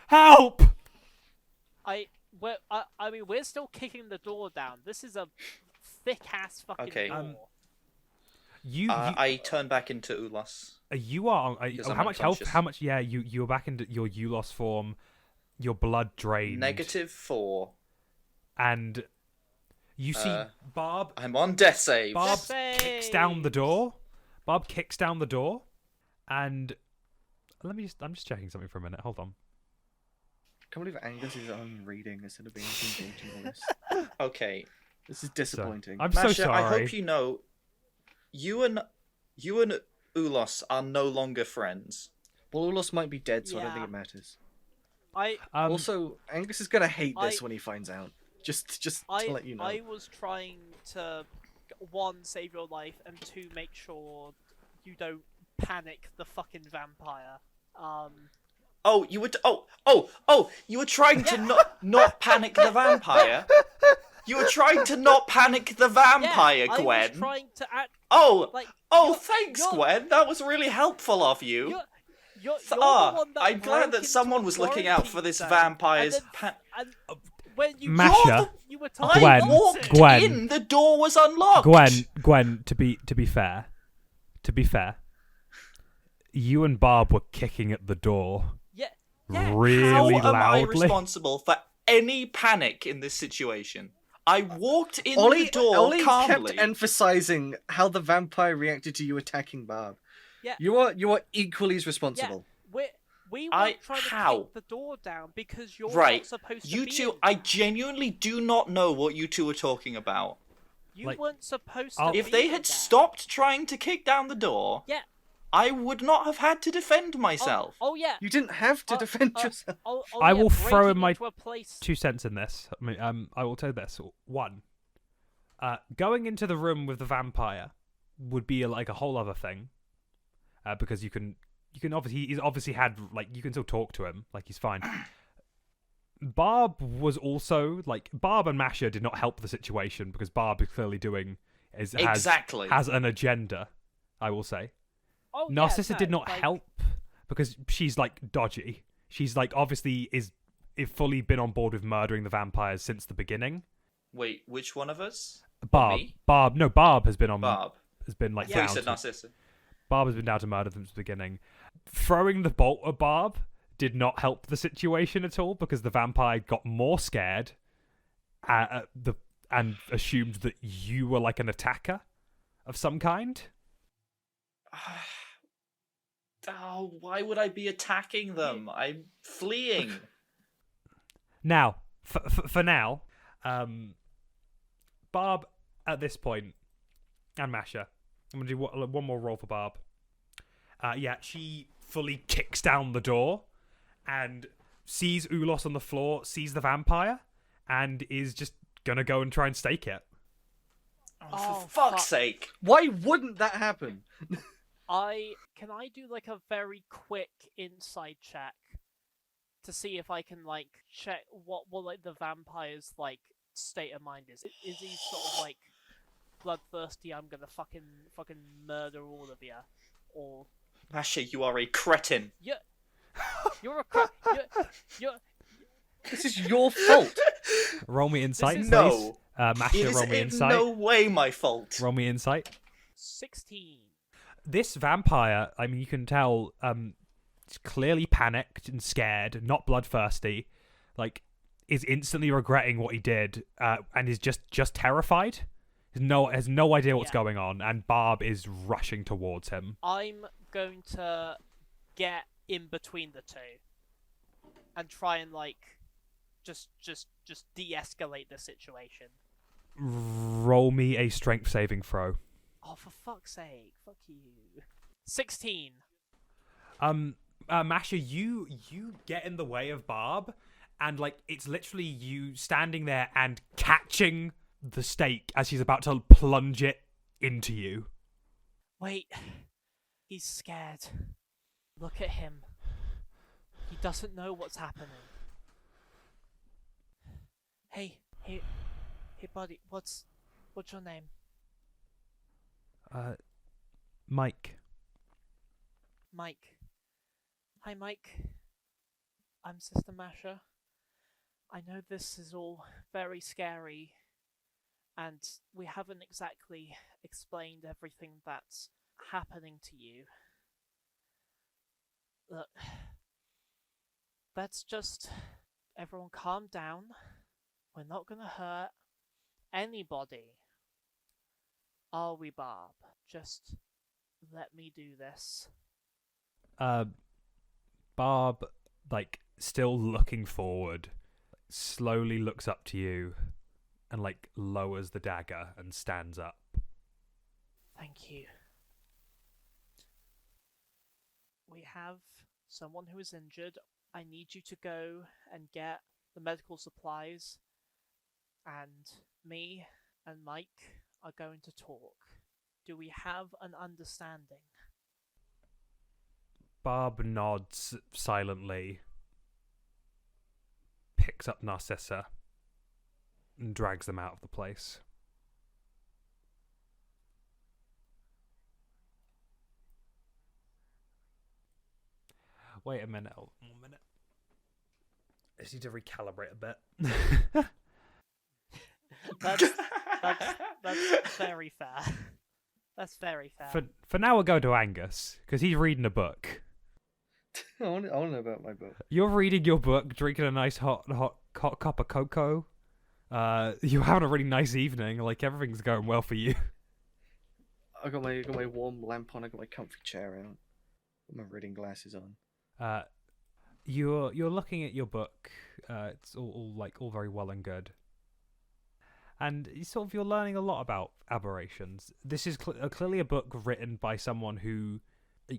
Help!" I mean, we're still kicking the door down. This is a thick ass fucking Okay. door. I turn back into Ulos. You are. Because How I'm much health? unconscious. How much? Yeah, you're back into your Ulos form. Your blood drained. -4. And you see Barb. I'm on death save. Barb Death kicks down the save. door. Barb kicks down the door, and I'm just checking something for a minute. Hold on. I can't believe Angus is on reading instead of being engaged in all this. Okay. This is disappointing. I'm Masha, so sorry. I hope you know, you and Ulos are no longer friends. Well, Ulos might be dead, so I don't Yeah. think it matters. Also, Angus is gonna hate this I- when he finds out. Just to let you know. I was trying to, 1, save your life, and 2, make sure you don't panic the fucking vampire. Oh, you were... you were trying to not panic the vampire? You were trying to not panic the vampire, yeah, Gwen? I was trying to act like... Thanks, you're- Gwen. That was really helpful of you. You're the one that I'm glad broke that into someone a was looking out for this quarantine zone, vampire's... and when you Masha, you were told Gwen, I walked Gwen. in, the door was unlocked. Gwen. To be fair, you and Barb were kicking at the door Yeah. really How am I loudly. responsible for any panic in this situation? I walked in Ollie, the door Ollie calmly. kept emphasizing how the vampire reacted to you attacking Barb. Yeah. You are equally as responsible. We weren't trying to how? kick the door down because you're Right, not supposed to you be two, in I there. genuinely do not know what you two are talking about. You like- weren't supposed to If be they in had there. stopped trying to kick down the door, Yeah. I would not have had to defend myself. Oh yeah. You didn't have to defend yourself. I will breaking throw in my into a place. 2 cents in this. I mean, I will tell you this. 1, going into the room with the vampire would be like a whole other thing, because you can obviously he's obviously had like you can still talk to him, like he's fine. Barb was also like Barb and Masha did not help the situation because Barb is clearly Exactly. has an agenda. I will say. Oh, yeah, Narcissa did no, not like, help because she's like dodgy. She's like obviously is fully been on board with murdering the vampires since the beginning. Wait, which one of us? Barb, me? Barb has been on. Barb. Has been like I thought you down. said To, Narcissa. Barb has been down to murder them since the beginning. Throwing the bolt at Barb did not help the situation at all because the vampire got more scared and assumed that you were like an attacker of some kind. Oh, why would I be attacking them? I'm fleeing. Now, for now, Barb at this point, and Masha, I'm going to do one more roll for Barb. Yeah, she fully kicks down the door and sees Ulos on the floor, sees the vampire, and is just going to go and try and stake it. Oh, for fuck. fuck's sake. Why wouldn't that happen? Can I do like a very quick inside check to see if I can like check what like the vampire's like state of mind is? Is he sort of like bloodthirsty? I'm gonna fucking murder all of you, or Masha, you are a cretin. yeah. You're a cra- you're This is your fault. Roll me insight, is- please. No. Masha, It is roll me in insight. no way my fault. Roll me insight. 16. This vampire, I mean, you can tell, is clearly panicked and scared, not bloodthirsty, like, is instantly regretting what he did, and is just terrified. Has no idea what's Yeah. going on, and Barb is rushing towards him. I'm going to get in between the two and try and like just de-escalate the situation. Roll me a strength saving throw. Oh, for fuck's sake! Fuck you. 16. Masha, you get in the way of Barb, and like it's literally you standing there and catching the stake as he's about to plunge it into you. Wait, he's scared. Look at him. He doesn't know what's happening. Hey, buddy. What's your name? Mike. Mike. Hi, Mike. I'm Sister Masha. I know this is all very scary, and we haven't exactly explained everything that's happening to you. Look, let's just everyone calm down. We're not gonna hurt anybody. Are we, Barb? Just let me do this. Barb, like, still looking forward, slowly looks up to you and, like, lowers the dagger and stands up. Thank you. We have someone who is injured. I need you to go and get the medical supplies, and me and Mike are going to talk. Do we have an understanding? Barb nods silently, picks up Narcissa, and drags them out of the place. Wait a minute. 1 minute. I just need to recalibrate a bit. That's very fair. That's very fair. For now, we'll go to Angus, because he's reading a book. I want to know about my book. You're reading your book, drinking a nice hot cup of cocoa. You're having a really nice evening. Like, everything's going well for you. I got my warm lamp on. I got my comfy chair out. Got my reading glasses on. You're looking at your book. It's all very well and good. And you're learning a lot about aberrations. This is clearly a book written by someone who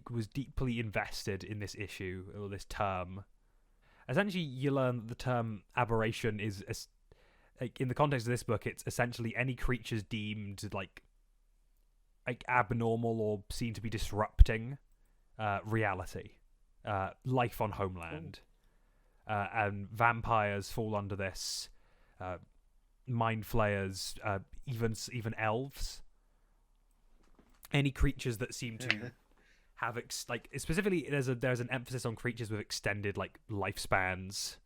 was deeply invested in this issue or this term. Essentially, you learn that the term aberration is, in the context of this book, it's essentially any creatures deemed like abnormal or seen to be disrupting reality, life on Homeland, and vampires fall under this. Mind flayers, even elves, any creatures that seem to have specifically there's an emphasis on creatures with extended like lifespans,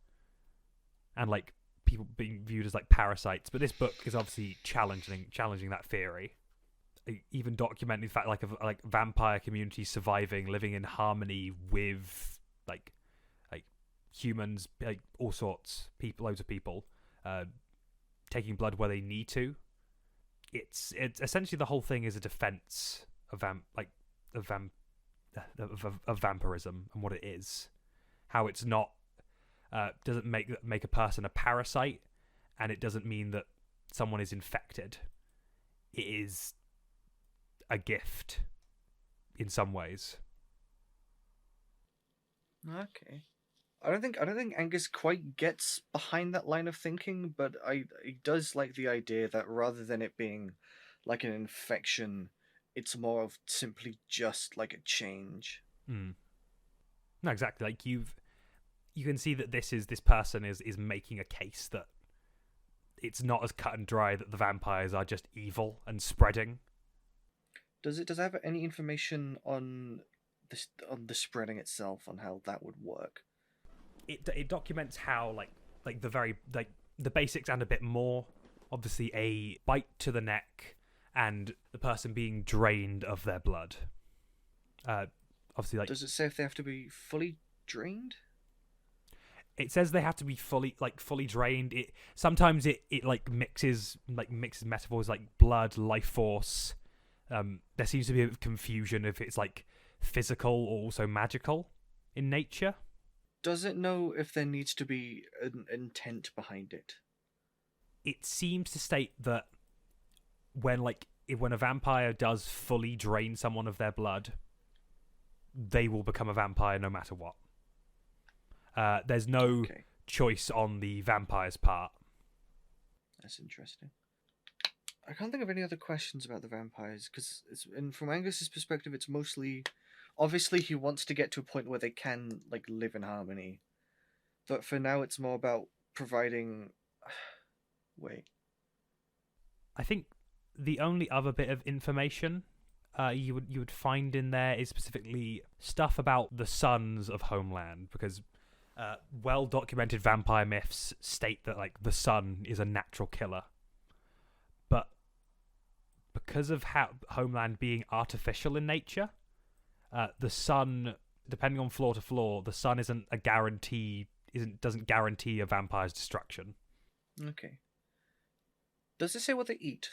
and like people being viewed as like parasites. But this book is obviously challenging that theory, even documenting the fact of vampire communities surviving, living in harmony with like humans, like all sorts, loads of people. Taking blood where they need to. It's essentially the whole thing is a defense of vampirism and what it is. How it's not doesn't make a person a parasite, and it doesn't mean that someone is infected. It is a gift in some ways. Okay. I don't think Angus quite gets behind that line of thinking, but he does like the idea that rather than it being like an infection, it's more of simply just like a change. No, exactly. Like you can see that this person is making a case that it's not as cut and dry that the vampires are just evil and spreading. Does it have any information on the spreading itself, on how that would work. It documents how like the basics and a bit more. Obviously, a bite to the neck and the person being drained of their blood. Obviously, like, does it say if they have to be fully drained? It says they have to be fully drained. Sometimes it mixes metaphors like blood, life force. There seems to be a bit of confusion if it's like physical or also magical in nature. Does it know if there needs to be an intent behind it? It seems to state that when a vampire does fully drain someone of their blood, they will become a vampire no matter what. There's no choice on the vampire's part. That's interesting. I can't think of any other questions about the vampires, because from Angus's perspective, it's mostly... Obviously, he wants to get to a point where they can live in harmony. But for now, it's more about providing... Wait. I think the only other bit of information you would find in there is specifically stuff about the sons of Homeland, because well-documented vampire myths state that the sun is a natural killer. But because of how Homeland being artificial in nature, the sun, depending on floor to floor, the sun doesn't guarantee a vampire's destruction. Okay. Does it say what they eat?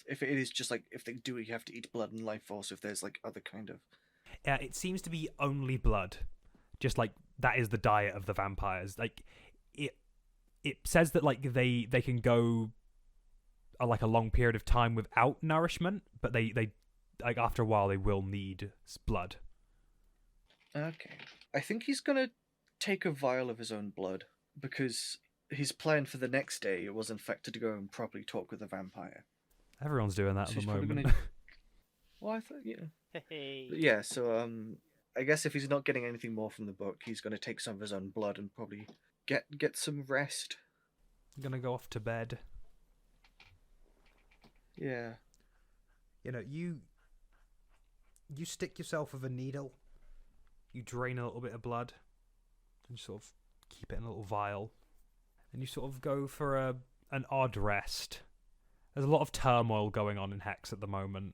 If it is just if they do, you have to eat blood and life force. If there's other kind of... It seems to be only blood. Just that is the diet of the vampires. It says that they can go a long period of time without nourishment, but they after a while they will need blood. Okay. I think he's gonna take a vial of his own blood, because his plan for the next day was in fact to go and properly talk with the vampire. Everyone's doing that So at the he's probably moment. gonna... Well, I thought, yeah. Hey. But yeah, so I guess if he's not getting anything more from the book, he's gonna take some of his own blood and probably get some rest. I'm gonna go off to bed. Yeah. You stick yourself with a needle, you drain a little bit of blood, and you sort of keep it in a little vial, and you sort of go for an odd rest. There's a lot of turmoil going on in HEX at the moment.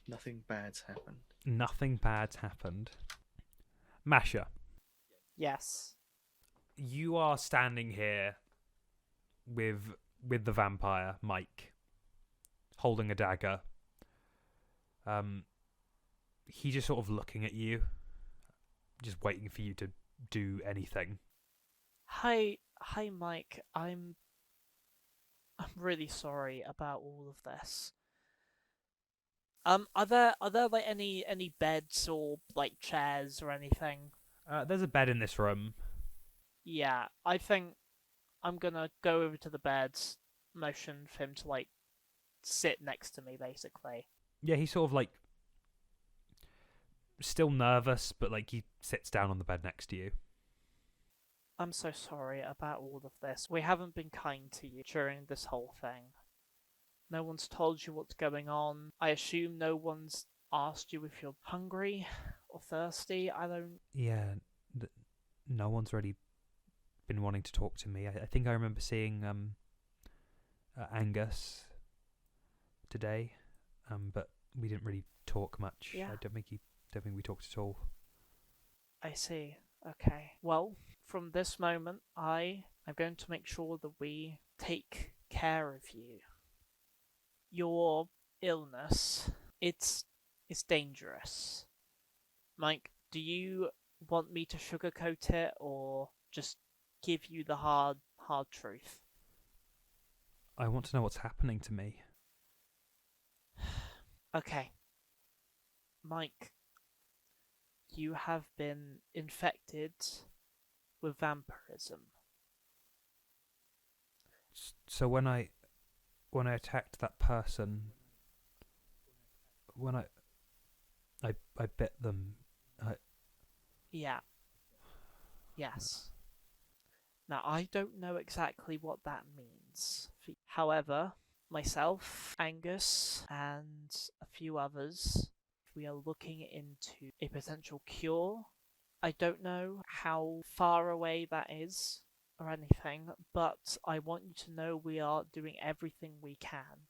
Nothing bad's happened. Nothing bad's happened. Masha, Yes. you are standing here with the vampire, Mike, holding a dagger. He's just sort of looking at you, just waiting for you to do anything. Hi, Mike. I'm really sorry about all of this. Are there any beds or chairs or anything? There's a bed in this room. Yeah, I think I'm gonna go over to the beds, motion for him to sit next to me, basically. Yeah, he's sort of still nervous, but he sits down on the bed next to you. I'm so sorry about all of this. We haven't been kind to you during this whole thing. No one's told you what's going on. I assume no one's asked you if you're hungry or thirsty. I don't... Yeah, no one's really been wanting to talk to me. I think I remember seeing Angus today, but we didn't really talk much. Yeah. I don't think we talked at all. I see. Okay. Well, from this moment, I am going to make sure that we take care of you. Your illness, it's dangerous. Mike, do you want me to sugarcoat it or just give you the hard truth? I want to know what's happening to me. Okay. Mike, you have been infected with vampirism. So when I attacked that person, when I bit them, Yeah. Yes. Now, I don't know exactly what that means. However, myself, Angus, and a few others we are looking into a potential cure. I don't know how far away that is or anything, but I want you to know we are doing everything we can.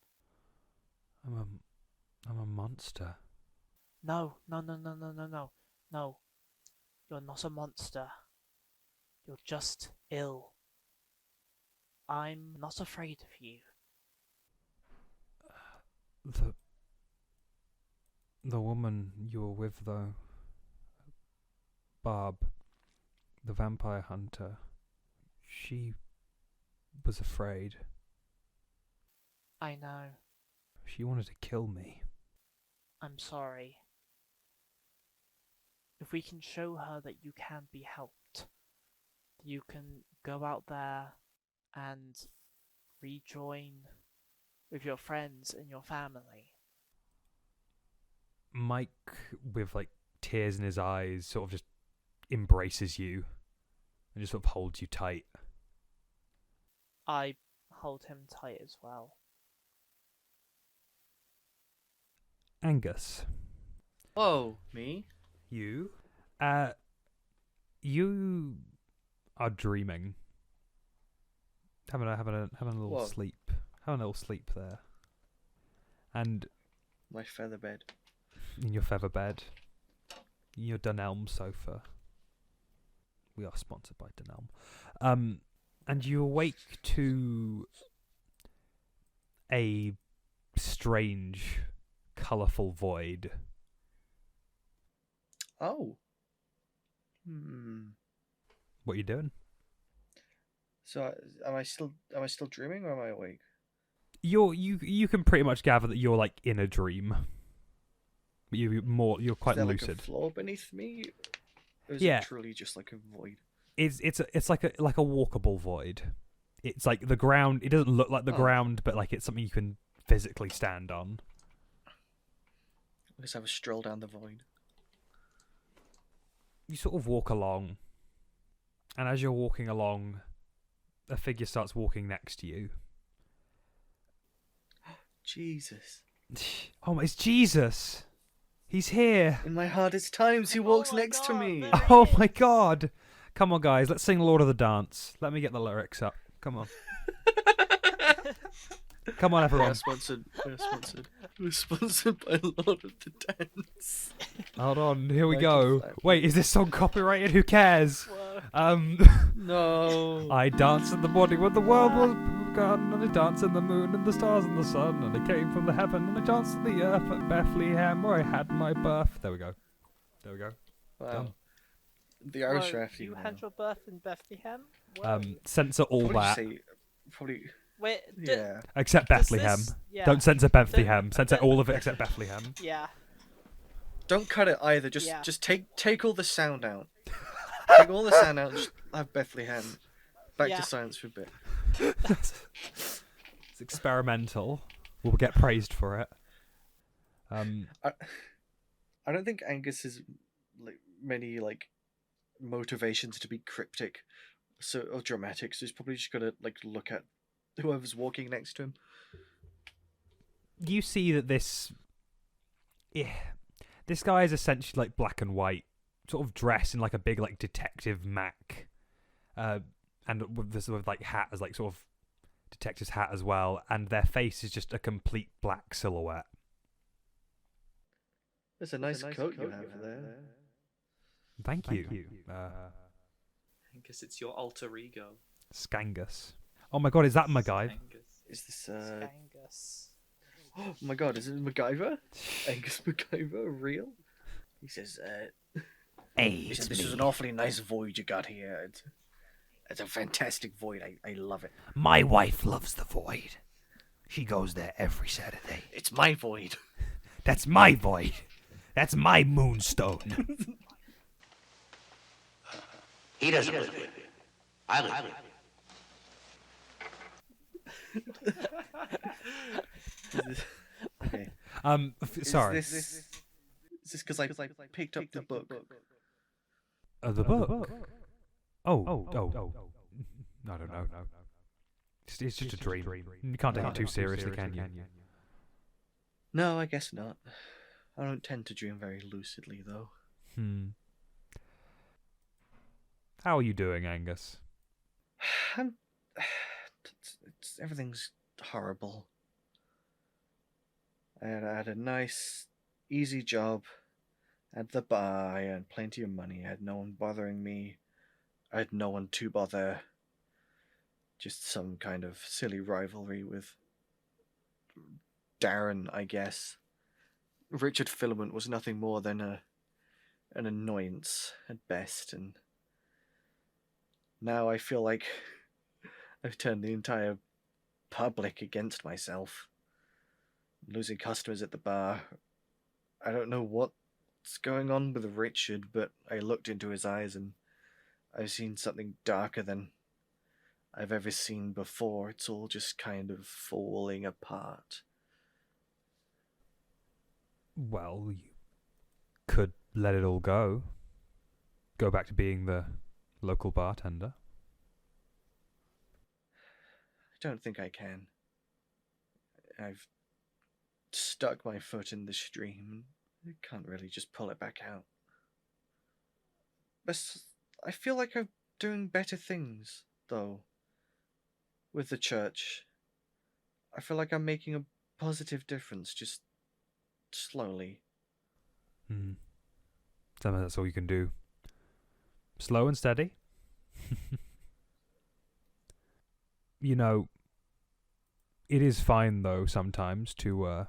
I'm a monster. No. No. You're not a monster. You're just ill. I'm not afraid of you. The woman you were with, though, Barb, the vampire hunter, she was afraid. I know. She wanted to kill me. I'm sorry. If we can show her that you can be helped, you can go out there and rejoin with your friends and your family. Mike, with like tears in his eyes, sort of just embraces you and just sort of holds you tight. I hold him tight as well. Angus. Oh, me? You? You are dreaming. Having a little What? sleep. Having a little sleep there. And My feather bed. in your feather bed, in your Dunelm sofa. We are sponsored by Dunelm. And you awake to a strange, colourful void. Oh. What are you doing? So am I still dreaming or am I awake? You can pretty much gather that you're like in a dream. But you're quite is there lucid. Like a floor beneath me? Or is Yeah. it truly just like a void? It's like a walkable void. It's like the ground. It doesn't look like the Oh. ground, but like it's something you can physically stand on. Let's have a stroll down the void. You sort of walk along, and as you're walking along, a figure starts walking next to you. Jesus. Oh, it's Jesus! He's here! In my hardest times, he walks my next to God, me. there Oh my God! Come on, guys, let's sing Lord of the Dance. Let me get the lyrics up. Come on. Come on, We everyone. are sponsored. We're sponsored by Lord of the Dance. Hold on, here we Thank go. you for that. Wait, is this song copyrighted? Who cares? Whoa. No. I danced in the morning when the world was begun, and I danced in the moon and the stars and the sun, and I came from the heaven, and I danced on the earth at Bethlehem where I had my birth. There we go. Wow. Done. The Irish Whoa, ref. you had your birth in Bethlehem? Whoa. Censor all that, Probably. Wait, Yeah. except does Bethlehem. this- yeah. Don't censor Bethlehem. Censor all of it except Bethlehem. Yeah. Don't cut it either. Just Yeah. just take all the sound out. Take all the sound out. And just have Bethlehem. Back Yeah. to science for a bit. It's experimental. We'll get praised for it. I don't think Angus has like many like motivations to be cryptic, or dramatic. So he's probably just gonna like look at whoever's walking next to him. You see that this guy is essentially like black and white, sort of dressed in like a big like detective mac, and with like hat as like sort of detective's hat as well, and their face is just a complete black silhouette. That's a nice coat you have there. Thank you. I guess it's your alter ego. Skangus. Oh my god, is that McGuy? Angus. Is this Angus. Oh my god, is it MacGyver? Angus McGyver, real? He says, Hey, this was an awfully nice void you got here. It's a fantastic void. I love it. My wife loves the void. She goes there every Saturday. It's my void. That's my void. That's my moonstone. He doesn't live here. I live here. okay. Sorry. Is this because I picked up the book? The book. Oh. I don't know. It's just a dream. You can't take it too seriously, can you? No, I guess not. I don't tend to dream very lucidly, though. How are you doing, Angus? Everything's horrible. I had a nice, easy job at the bar. I had plenty of money. I had no one bothering me. I had no one to bother. Just some kind of silly rivalry with Darren, I guess. Richard Filament was nothing more than an annoyance at best, and now I feel like I've turned the entire public against myself. I'm losing customers at the bar. I don't know what's going on with Richard, but I looked into his eyes and I've seen something darker than I've ever seen before. It's all just kind of falling apart. Well, you could let it all go. Go back to being the local bartender. I don't think I can. I've stuck my foot in the stream. I can't really just pull it back out. But I feel like I'm doing better things, though. With the church. I feel like I'm making a positive difference, just slowly. Sometimes that's all you can do. Slow and steady. You know, it is fine, though, sometimes to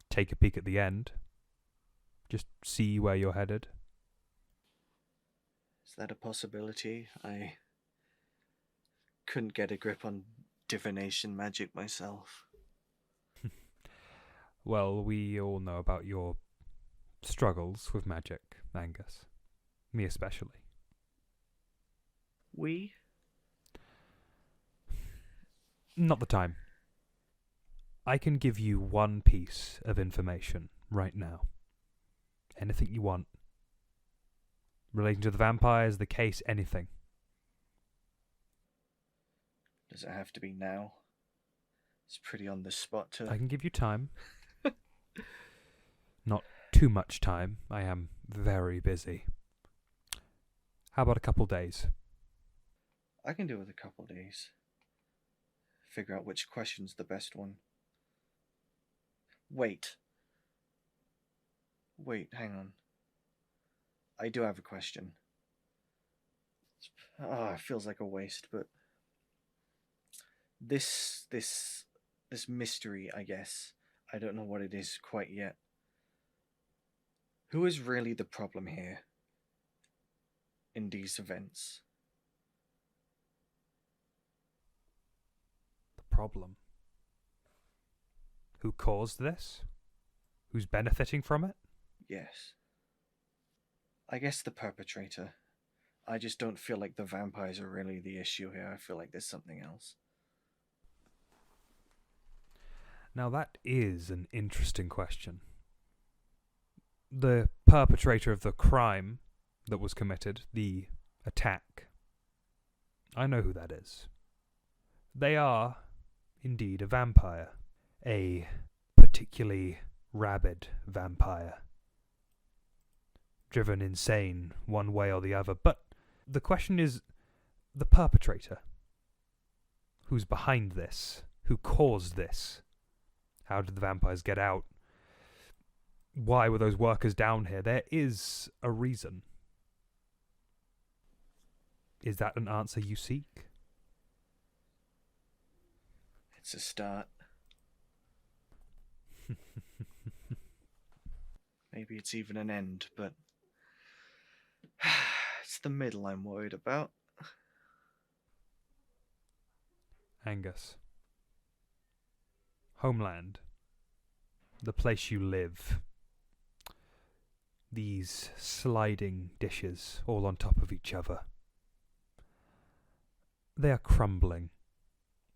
take a peek at the end. Just see where you're headed. Is that a possibility? I couldn't get a grip on divination magic myself. Well, we all know about your struggles with magic, Angus. Me especially. We? Not the time. I can give you one piece of information right now. Anything you want. Relating to the vampires, the case, anything. Does it have to be now? It's pretty on the spot to... I can give you time. Not too much time. I am very busy. How about a couple days? I can do with a couple days. Figure out which question's the best one. Wait, hang on. I do have a question. It feels like a waste, but this mystery, I guess. I don't know what it is quite yet. Who is really the problem here in these events? The problem? Who caused this? Who's benefiting from it? Yes. I guess the perpetrator. I just don't feel like the vampires are really the issue here. I feel like there's something else. Now that is an interesting question. The perpetrator of the crime that was committed, the attack, I know who that is. They are, indeed, a vampire. A particularly rabid vampire. Driven insane one way or the other. But the question is the perpetrator. Who's behind this? Who caused this? How did the vampires get out? Why were those workers down here? There is a reason. Is that an answer you seek? It's a start. Maybe it's even an end, but it's the middle I'm worried about. Angus. Homeland. The place you live. These sliding dishes all on top of each other. They are crumbling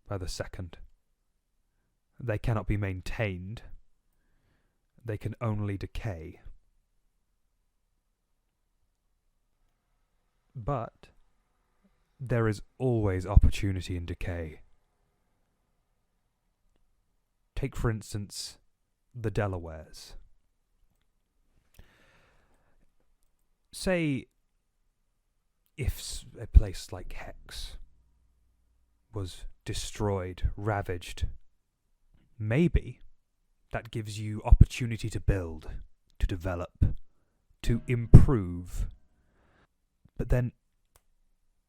by the second. They cannot be maintained. They can only decay. But there is always opportunity in decay. Take, for instance, the Delawares. say if a place like Hex was destroyed, ravaged, maybe that gives you opportunity to build, to develop, to improve. But then,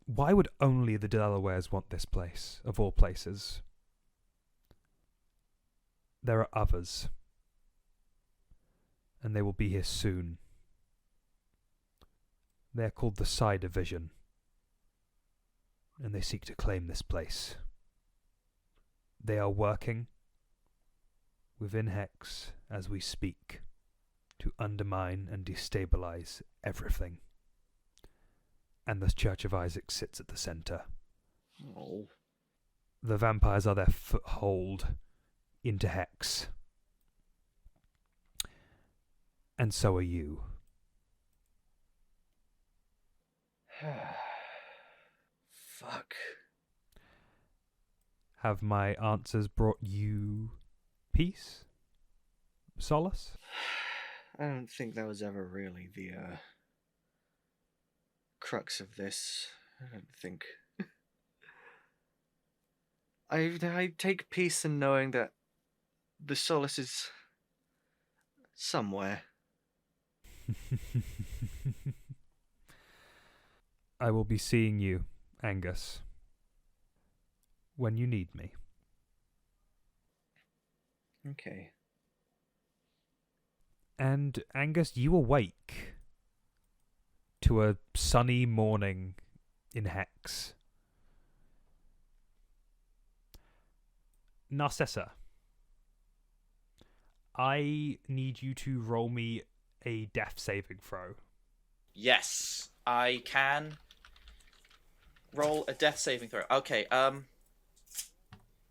why would only the Delawares want this place, of all places? There are others, and they will be here soon. They are called the Psi Division, and they seek to claim this place. They are working within Hex as we speak to undermine and destabilize everything. And the Church of Isaac sits at the center. Oh. The vampires are their foothold into Hex. And so are you. Fuck. Have my answers brought you peace? Solace? I don't think that was ever really the crux of this. I don't think. I take peace in knowing that the solace is somewhere. I will be seeing you, Angus, when you need me. Okay. And Angus, you awake to a sunny morning in Hex. Narcissa, I need you to roll me a death saving throw. Yes, I can roll a death saving throw. Okay,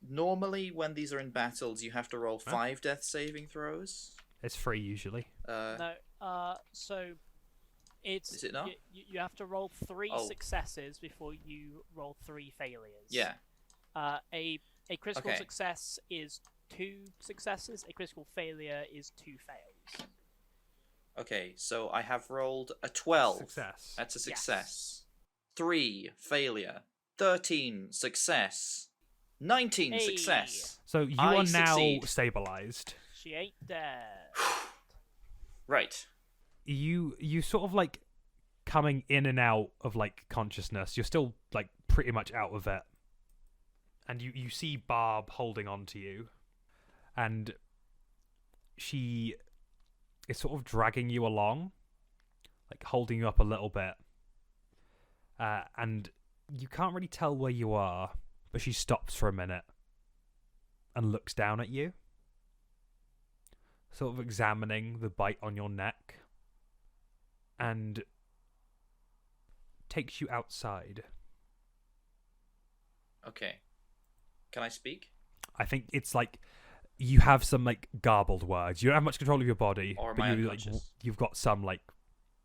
normally when these are in battles, you have to roll 5 death saving throws. It's free usually. No, so it's... Is it not? You have to roll 3 Oh. successes before you roll 3 failures. Yeah. A critical Okay. success is 2 successes, a critical failure is 2 fails. Okay, so I have rolled a 12. Success. That's a success. 3 failure. 13 success. 19 Hey. success. So you I are now succeed. stabilized. She ain't dead. Right. You sort of like coming in and out of like consciousness. You're still like pretty much out of it. And you see Barb holding on to you. And she is sort of dragging you along. Like holding you up a little bit. And you can't really tell where you are. But she stops for a minute. And looks down at you. Sort of examining the bite on your neck. And takes you outside. Okay. Can I speak? I think it's like you have some like garbled words. You don't have much control of your body, Or am but I you unconscious? you've got some like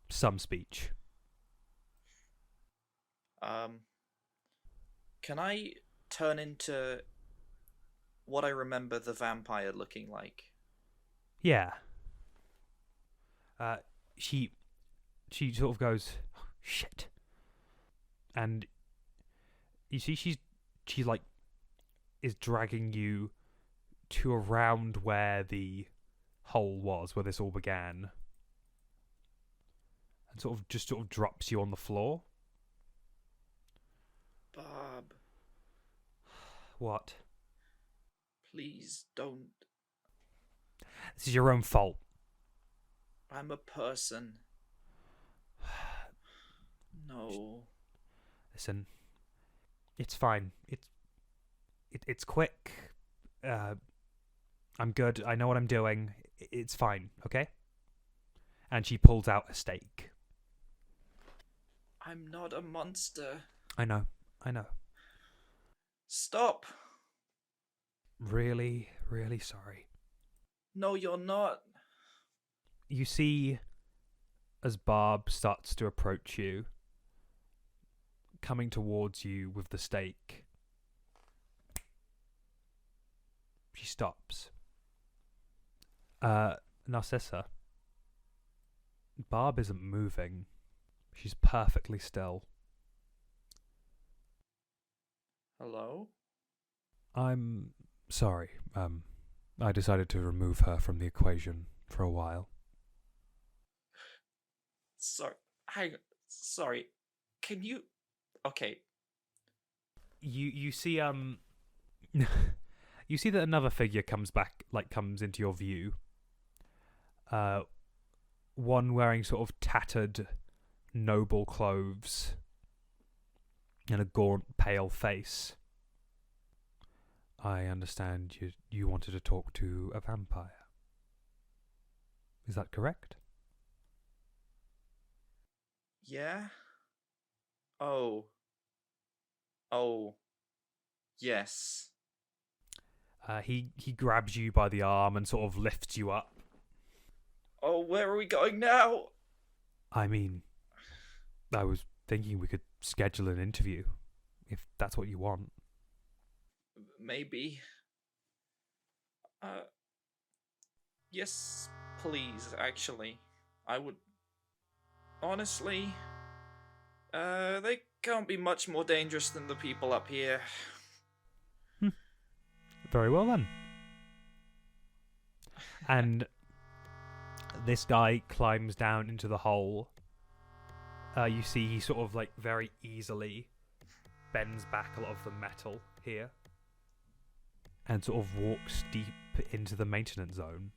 some speech. Can I turn into what I remember the vampire looking like? Yeah. She sort of goes, oh, shit. And you see she like is dragging you to around where the hole was, where this all began. And sort of drops you on the floor. Bob, What? please don't. This is your own fault. I'm a person. No. Listen, it's fine. It's quick. I'm good. I know what I'm doing. It's fine, okay? And she pulls out a stake. I'm not a monster. I know. Stop. Really, really sorry. No, you're not. You see, as Barb starts to approach you, coming towards you with the stake, she stops. Narcissa, Barb isn't moving. She's perfectly still. Hello? I'm sorry. I decided to remove her from the equation for a while. Sorry. Sorry. Can you... Okay. You see you see that another figure comes into your view. One wearing sort of tattered noble clothes and a gaunt, pale face. I understand you wanted to talk to a vampire. Is that correct? Yeah? Oh, yes. He grabs you by the arm and sort of lifts you up. Oh, where are we going now? I mean, I was thinking we could schedule an interview, if that's what you want. Maybe. Yes, please, actually. I would... Honestly, they can't be much more dangerous than the people up here. Very well then. And this guy climbs down into the hole. You see he sort of like very easily bends back a lot of the metal here and sort of walks deep into the maintenance zone.